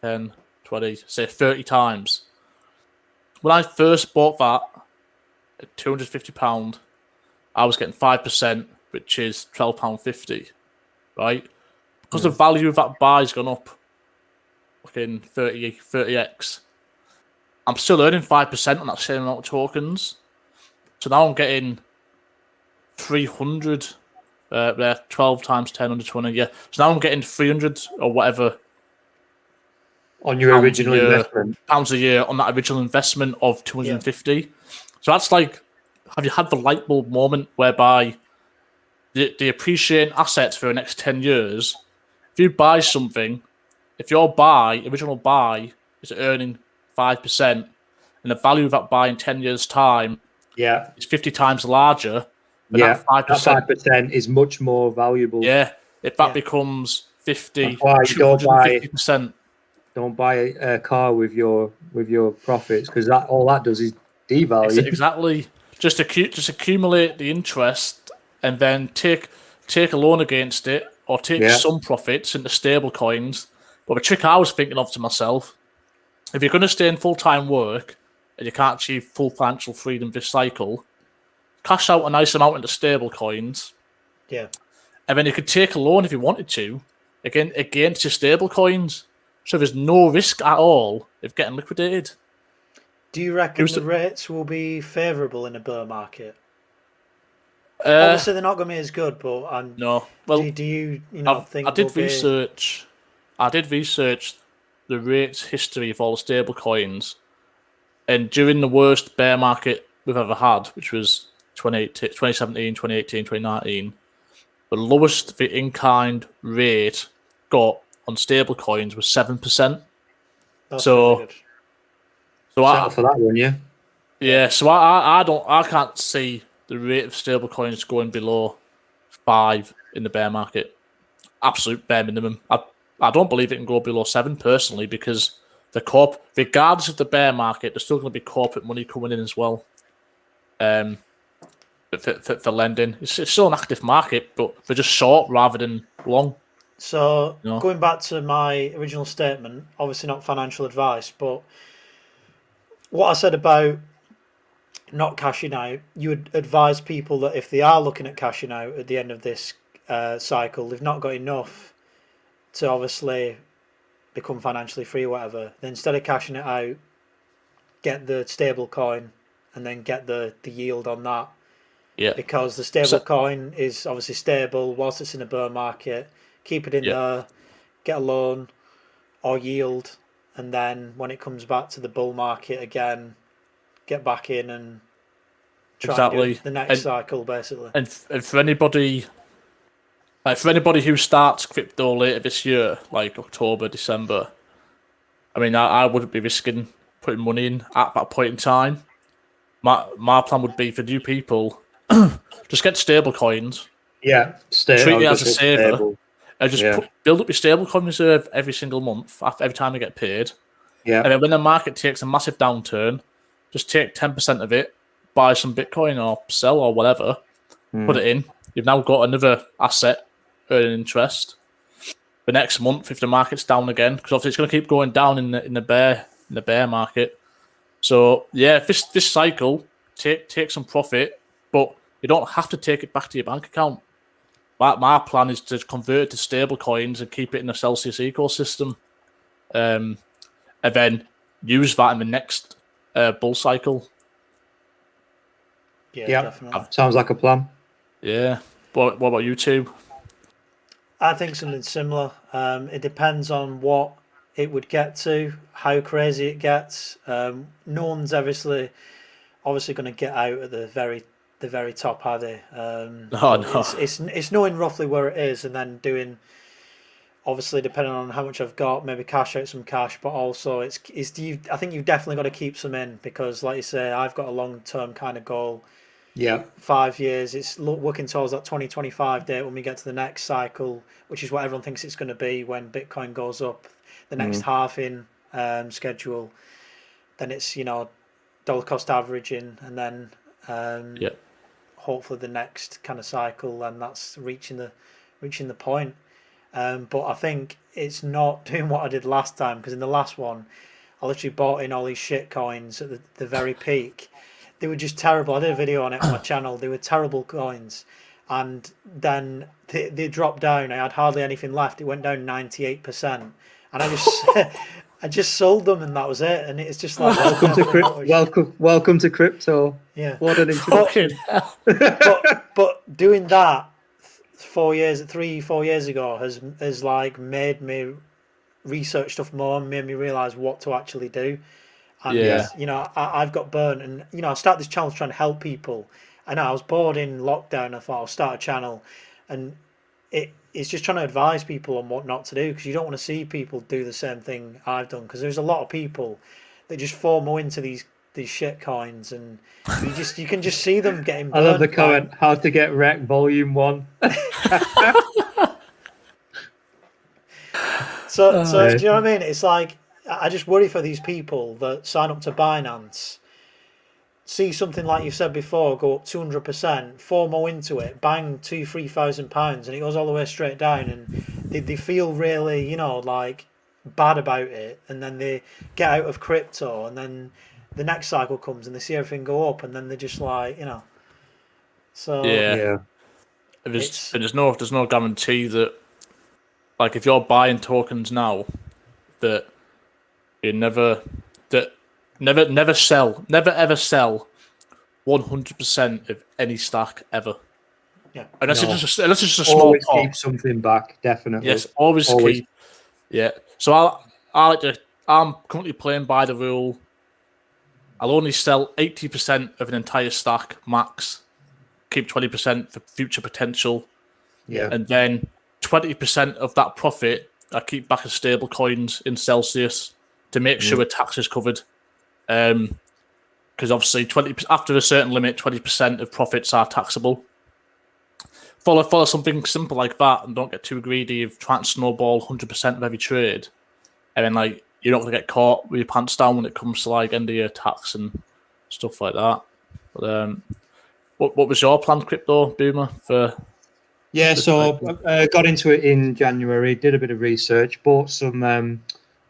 10, 20, say 30 times, when I first bought that at £250, I was getting 5%, which is £12.50, right? Because the value of that buy's gone up fucking 30x. I'm still earning 5% on that same amount of tokens. So now I'm getting 300 There, 12 times 10 under 20. Yeah. So now I'm getting 300 or whatever On your original investment. pounds a year on that original investment of 250. So that's like, have you had the light bulb moment whereby the appreciating assets for the next 10 years? If you buy something, if your original buy is earning 5%, and the value of that buy in 10 years' time is 50 times larger than that 5%. That 5% is much more valuable. Yeah. If that becomes 50, That's why you 250%. Don't buy a car with your profits, because all that does is devalue. Exactly. Just accumulate the interest and then take a loan against it or take some profits into stable coins. But the trick I was thinking of to myself, if you're going to stay in full-time work and you can't achieve full financial freedom this cycle, cash out a nice amount into stable coins. Yeah. And then you could take a loan if you wanted to, against your stable coins. So there's no risk at all of getting liquidated. Do you reckon the rates will be favourable in a bear market? Obviously, they're not going to be as good, but no. Well, do you think I did research the rates history of all the stable coins, and during the worst bear market we've ever had, which was 2017, 2018, 2019, the lowest the in-kind rate got on stable coins was 7%. That's really good. So settle for that one, yeah. Yeah, so I can't see the rate of stable coins going below 5 in the bear market. Absolute bare minimum. I don't believe it can go below 7 personally, because regardless of the bear market, there's still going to be corporate money coming in as well. For lending, it's still an active market, but they're just short rather than long. So going back to my original statement, obviously not financial advice, but what I said about not cashing out, you would advise people that if they are looking at cashing out at the end of this cycle, they've not got enough to obviously become financially free or whatever, then instead of cashing it out, get the stable coin and then get the yield on that. Yeah. Because the stable coin is obviously stable whilst it's in a bear market. Keep it in there, get a loan or yield, and then when it comes back to the bull market again, get back in and try and do the next cycle, basically. And for anybody who starts crypto later this year, like October, December, I mean, I wouldn't be risking putting money in at that point in time. My plan would be for new people, just get stable coins. Yeah, treat it as a saver. And just build up your stablecoin reserve every single month, every time you get paid. Yeah. And then when the market takes a massive downturn, just take 10% of it, buy some Bitcoin or sell or whatever, put it in. You've now got another asset earning interest. The next month, if the market's down again, because obviously it's going to keep going down in the bear market. So yeah, this cycle, take some profit, but you don't have to take it back to your bank account. My plan is to convert it to stable coins and keep it in the Celsius ecosystem, and then use that in the next bull cycle. Yeah, definitely. Sounds like a plan. Yeah. What about you two? I think something similar. It depends on what it would get to, how crazy it gets. No one's obviously going to get out at the very top, are they? No. It's knowing roughly where it is and then doing, obviously depending on how much I've got, maybe cash out some cash, but also I think you've definitely got to keep some in, because like you say, I've got a long-term kind of goal. Yeah. 5 years. It's working towards that 2025 date when we get to the next cycle, which is what everyone thinks it's going to be when Bitcoin goes up. The next halving schedule, then it's dollar cost averaging, and then hopefully the next kind of cycle, and that's reaching the point. But I think it's not doing what I did last time, because in the last one, I literally bought in all these shit coins at the very peak. They were just terrible. I did a video on it on my channel. They were terrible coins. And then they dropped down. I had hardly anything left. It went down 98%. And I just sold them, and that was it. And it's just like welcome to crypto. Yeah. What an introduction. But doing that 4 years ago has like made me research stuff more and made me realize what to actually do. And Yeah. I've got burnt, and I started this channel trying to help people. And I was bored in lockdown. I thought I'll start a channel, and it's just trying to advise people on what not to do, because you don't want to see people do the same thing I've done. Because there's a lot of people that just FOMO into these shit coins, and you can just see them getting I love the burnt. comment. How to get wrecked, Volume 1. So Yeah. do you know what I mean? It's like I just worry for these people that sign up to Binance, see something like you said before go up 200%, FOMO into it, bang, £2,000-3,000, and it goes all the way straight down, and they feel really, like bad about it, and then they get out of crypto, and then the next cycle comes and they see everything go up, and then they're just like, so Yeah. Yeah. it's There's no guarantee that, like, if you're buying tokens now, that you never sell, never ever sell 100% of any stack ever. yeah. Unless No. it's just a small Always pot. keep something back, definitely. Yes, always keep. Yeah. So I like to. I'm currently playing by the rule. I'll only sell 80% of an entire stack max. Keep 20% for future potential, Yeah. and then 20% of that profit I keep back as stable coins in Celsius to make sure tax is covered. Because obviously 20 after a certain limit, 20% of profits are taxable. Follow something simple like that, and don't get too greedy of trying to snowball 100% of every trade, and then like you're not gonna get caught with your pants down when it comes to like end of year tax and stuff like that. But what was your plan, Crypto Boomer, for? Yeah, so I got into it in January, did a bit of research, bought some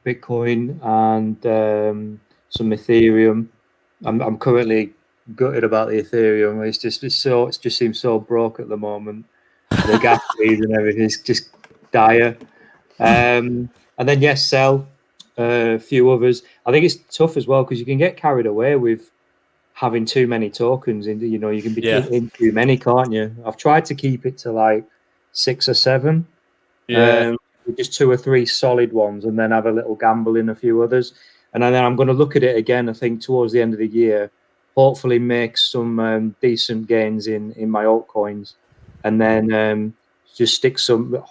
Bitcoin and some Ethereum. I'm currently gutted about the Ethereum. It just seems so broke at the moment. The gas fees and everything is just dire. And then yes, sell a few others. I think it's tough as well because you can get carried away with having too many tokens, and you can be Yeah. in too many, can't you? I've tried to keep it to like 6 or 7, Yeah, with just 2 or 3 solid ones, and then have a little gamble in a few others. And then I'm going to look at it again, I think, towards the end of the year, hopefully make some decent gains in my altcoins, and then just stick some,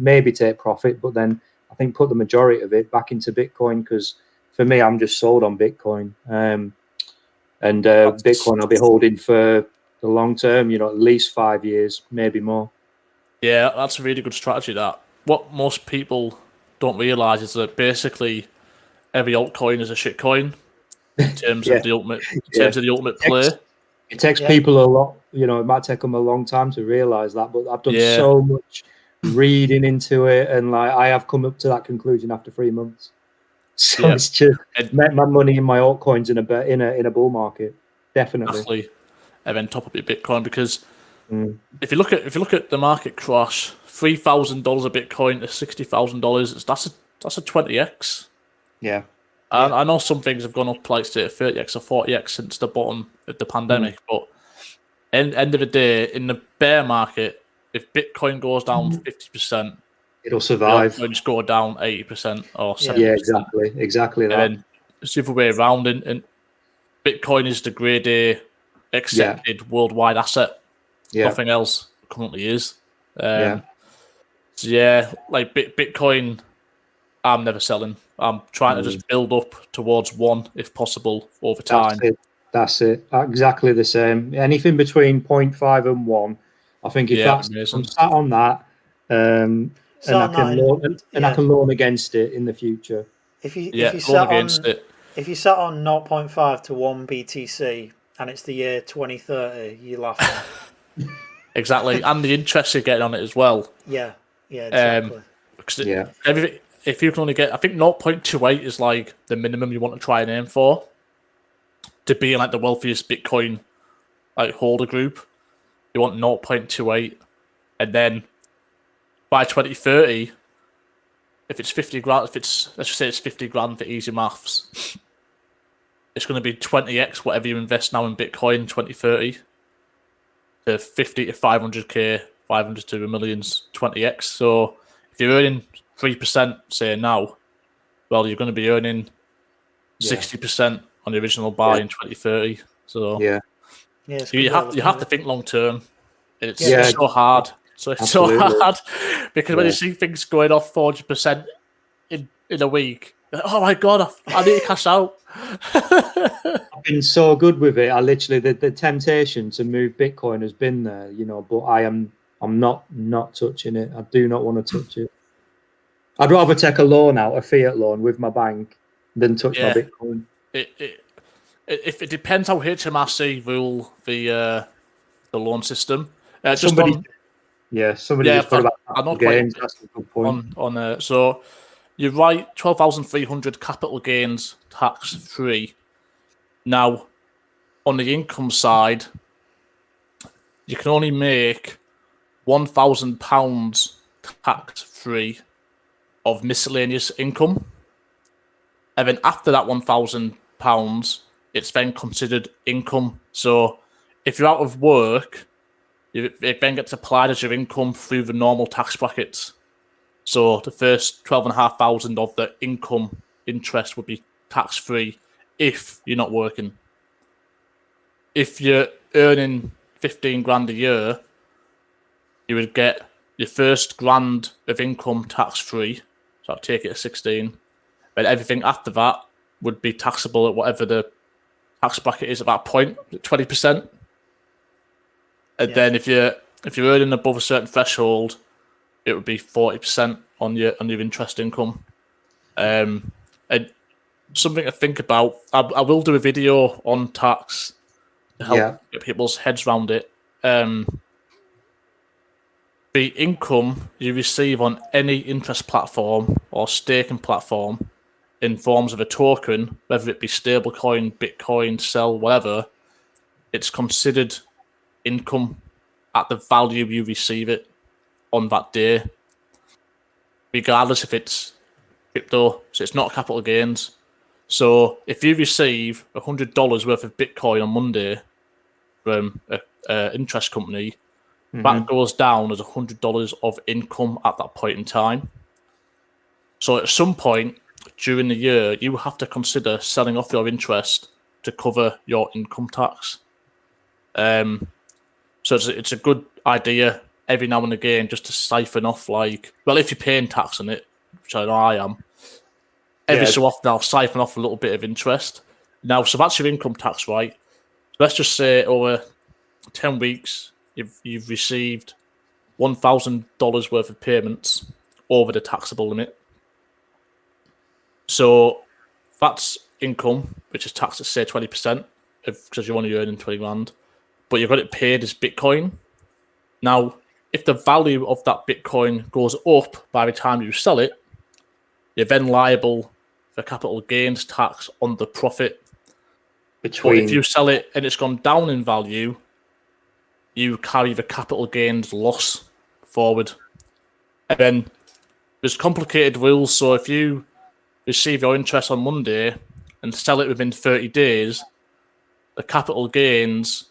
maybe take profit, but then I think put the majority of it back into Bitcoin, because for me, I'm just sold on Bitcoin. And Bitcoin I'll be holding for the long term, at least 5 years, maybe more. yeah, that's a really good strategy. That what most people don't realize is that basically every altcoin is a shitcoin in terms Yeah, of the ultimate yeah. play. It takes Yeah. people a lot, it might take them a long time to realize that, but I've done Yeah, so much reading into it, and like I have come up to that conclusion after 3 months. So yeah, it's just and make my money in my altcoins in a bull market, definitely. exactly. And then top up your Bitcoin, because Mm. if you look at the market crash, $3,000 a Bitcoin to $60,000, that's a 20x. Yeah. And I know some things have gone up like say 30x or 40x since the bottom of the pandemic, but end of the day, in the bear market, if Bitcoin goes down 50%, It'll the survive. altcoins go down 80% or Yeah. 70%. Yeah, exactly And that. then it's the other way around. And Bitcoin is the grade A accepted worldwide asset. Yeah, Nothing else currently is. yeah. So yeah, like Bitcoin, I'm never selling. I'm trying to just build up towards one if possible over That's time. it. That's it. Exactly the same. Anything between zero point 0.5 and 1. I think if Yeah, I'm amazing. sat on that, and Sat I on that, can and loan and I yeah, can loan against it in the future. Yeah, going against it. If you sat on 0.5 to 1 BTC and it's the year 2030, you're laughing. Exactly. And the interest you're getting on it as well. Yeah, yeah, exactly. Because Yeah, if you can only get, I think 0.28 is like the minimum you want to try and aim for to be like the wealthiest Bitcoin like holder group. You want 0.28, and then by 2030, if it's 50 grand, let's just say it's 50 grand for easy maths, it's going to be 20x whatever you invest now in Bitcoin in 2030 to 50 to 500k 500 to a million's 20x. So if you're earning 3%, say now, well, you're going to be earning 60% on the original buy in 2030. So Yeah. it's you good way of have looking at to it. think long term. It's Yeah. so hard. So it's Absolutely. so hard because when Yeah. you see things going off 40% in a week, oh my god, I need to cash out. I've been so good with it. I literally the temptation to move Bitcoin has been there, you know, but I'm not touching it. I do not want to touch it. I'd rather take a loan out, a fiat loan with my bank, than touch my Yeah. Bitcoin. If it depends how HMRC rule the loan system. Just Somebody on just put about I know capital quite a gains. bit That's a good point. on so you're right, 12,300 capital gains tax free. Now, on the income side, you can only make £1,000 tax free of miscellaneous income, and then after that £1,000, it's then considered income. So, if you're out of work, it then gets applied as your income through the normal tax brackets. So the first 12,500 of the income interest would be tax free if you're not working. If you're earning 15 grand a year, you would get your first grand of income tax free. So I'd take it at 16. But everything after that would be taxable at whatever the tax bracket is at that point, 20%. And then if you're earning above a certain threshold, it would be 40% on your interest income. And something to think about. I will do a video on tax to help get people's heads around it. The income you receive on any interest platform or staking platform in forms of a token, whether it be stablecoin, Bitcoin, Cell, whatever, it's considered income at the value you receive it on that day, regardless if it's crypto. So it's not capital gains. So if you receive $100 worth of Bitcoin on Monday from an interest company, that goes down as $100 of income at that point in time. So at some point during the year, you have to consider selling off your interest to cover your income tax. So it's a good idea every now and again just to siphon off, like, well, if you're paying tax on it, which I know I am, every so often I'll siphon off a little bit of interest. Now, so that's your income tax, right? Let's just say over 10 weeks, you've received $1,000 worth of payments over the taxable limit. So that's income, which is taxed at, say, 20%, because you're only earning 20 grand. But you've got it paid as Bitcoin. Now, if the value of that Bitcoin goes up by the time you sell it, you're then liable for capital gains tax on the profit. But if you sell it and it's gone down in value, you carry the capital gains loss forward. And then there's complicated rules. So if you receive your interest on Monday and sell it within 30 days, the capital gains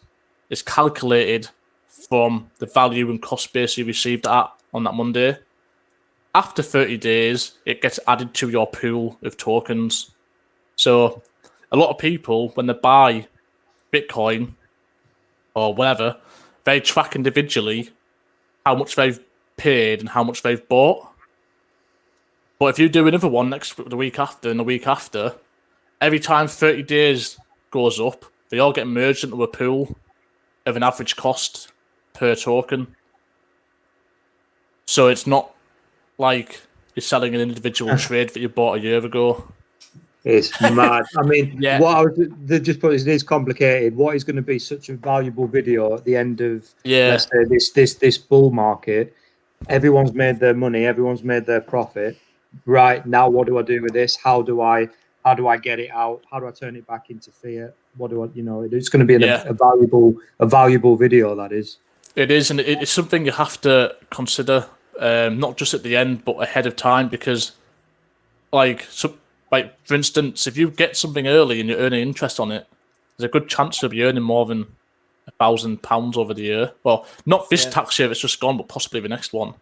is calculated from the value and cost base you received at on that Monday. After 30 days, it gets added to your pool of tokens. So a lot of people, when they buy Bitcoin or whatever, they track individually how much they've paid and how much they've bought. But if you do another one the week after and the week after, every time 30 days goes up, they all get merged into a pool of an average cost per token. So it's not like you're selling an individual trade that you bought a year ago. It's mad. I mean, Yeah. what I was just put is complicated. What is going to be such a valuable video at the end of, let's say, this bull market? Everyone's made their money. Everyone's made their profit. Right now, what do I do with this? How do I get it out? How do I turn it back into fiat? What do I, it's going to be a valuable video. That is. It is, and it's something you have to consider, not just at the end, but ahead of time, because, like for instance, if you get something early and you're earning interest on it, there's a good chance you'll be earning more than £100,000 over the year. Well, not this Yeah. tax year; it's just gone, but possibly the next one.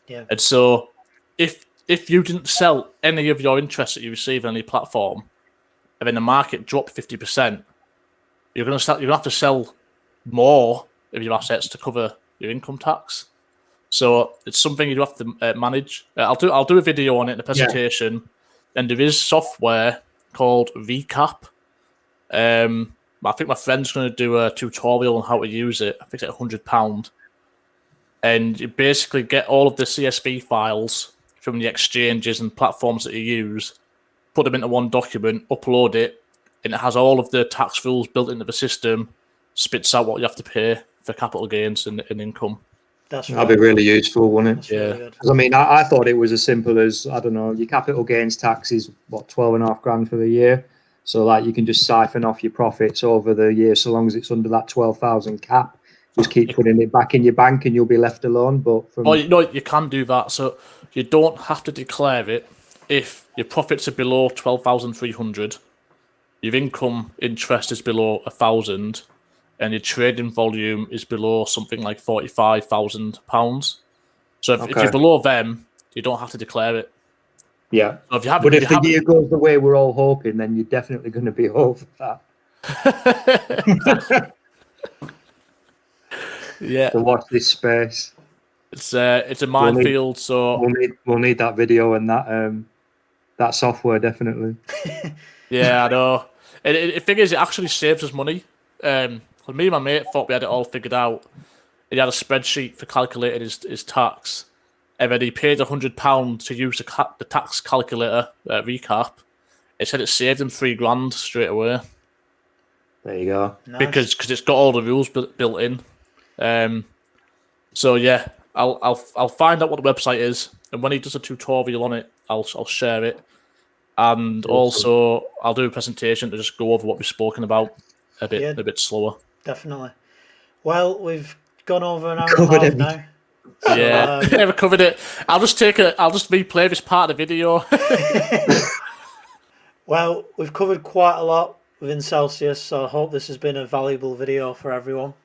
Yeah. And so, if you didn't sell any of your interest that you receive on any platform, and then the market dropped 50%, you're gonna have to sell more of your assets to cover your income tax. So it's something you have to manage. I'll do a video on it in the presentation, and there is software called Recap. I think my friend's going to do a tutorial on how to use it. I think it's £100, and you basically get all of the CSV files from the exchanges and platforms that you use, put them into one document, upload it, and it has all of the tax rules built into the system. Spits out what you have to pay for capital gains and income. That'd be really useful, wouldn't it? Really good. Because I mean, I thought it was as simple as, I don't know, your capital gains tax is what, 12.5 grand for the year. So like you can just siphon off your profits over the year, so long as it's under that 12,000 cap. Just keep putting it back in your bank, and you'll be left alone. But you can do that. So you don't have to declare it if your profits are below 12,300, your income interest is below 1,000, and your trading volume is below something like £45,000. So if you're below them, you don't have to declare it. Yeah. So if you have, but if the year goes the way we're all hoping, then you're definitely going to be over that. Yeah. So watch this space. It's a minefield. We'll need that video and that software definitely. Yeah, I know. The thing is, it actually saves us money. Me and my mate thought we had it all figured out. He had a spreadsheet for calculating his tax, and then he paid £100 to use the tax calculator Recap. It said it saved him £3 grand straight away. There you go. Nice. Because it's got all the rules built in. So yeah, I'll find out what the website is, and when he does a tutorial on it, I'll share it. And also, I'll do a presentation to just go over what we've spoken about a bit slower. Definitely. Well, we've gone over an hour and a half now. So, yeah, never covered it. I'll just replay this part of the video. Well, we've covered quite a lot within Celsius, so I hope this has been a valuable video for everyone.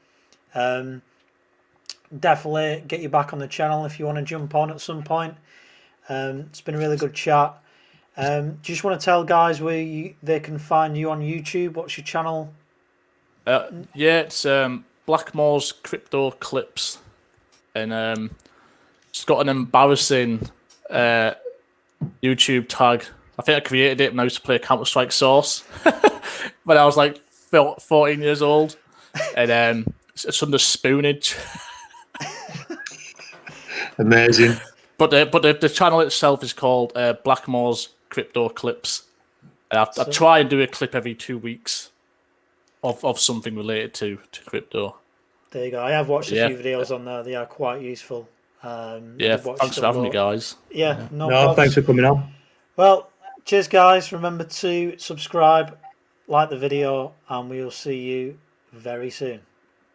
Definitely get you back on the channel if you want to jump on at some point. It's been a really good chat. Do you just want to tell guys where they can find you on YouTube? What's your channel? It's Blackmore's Crypto Clips, and it's got an embarrassing YouTube tag. I think I created it when I used to play Counter-Strike Source when I was like 14 years old, and it's under Spoonage. Amazing. But the channel itself is called Blackmore's Crypto Clips. I try and do a clip every 2 weeks of something related to crypto. There you go. I have watched a few videos on there. They are quite useful. Thanks for having me, guys. Yeah, no problem. Thanks for coming on. Well, cheers, guys. Remember to subscribe, like the video, and we'll see you very soon.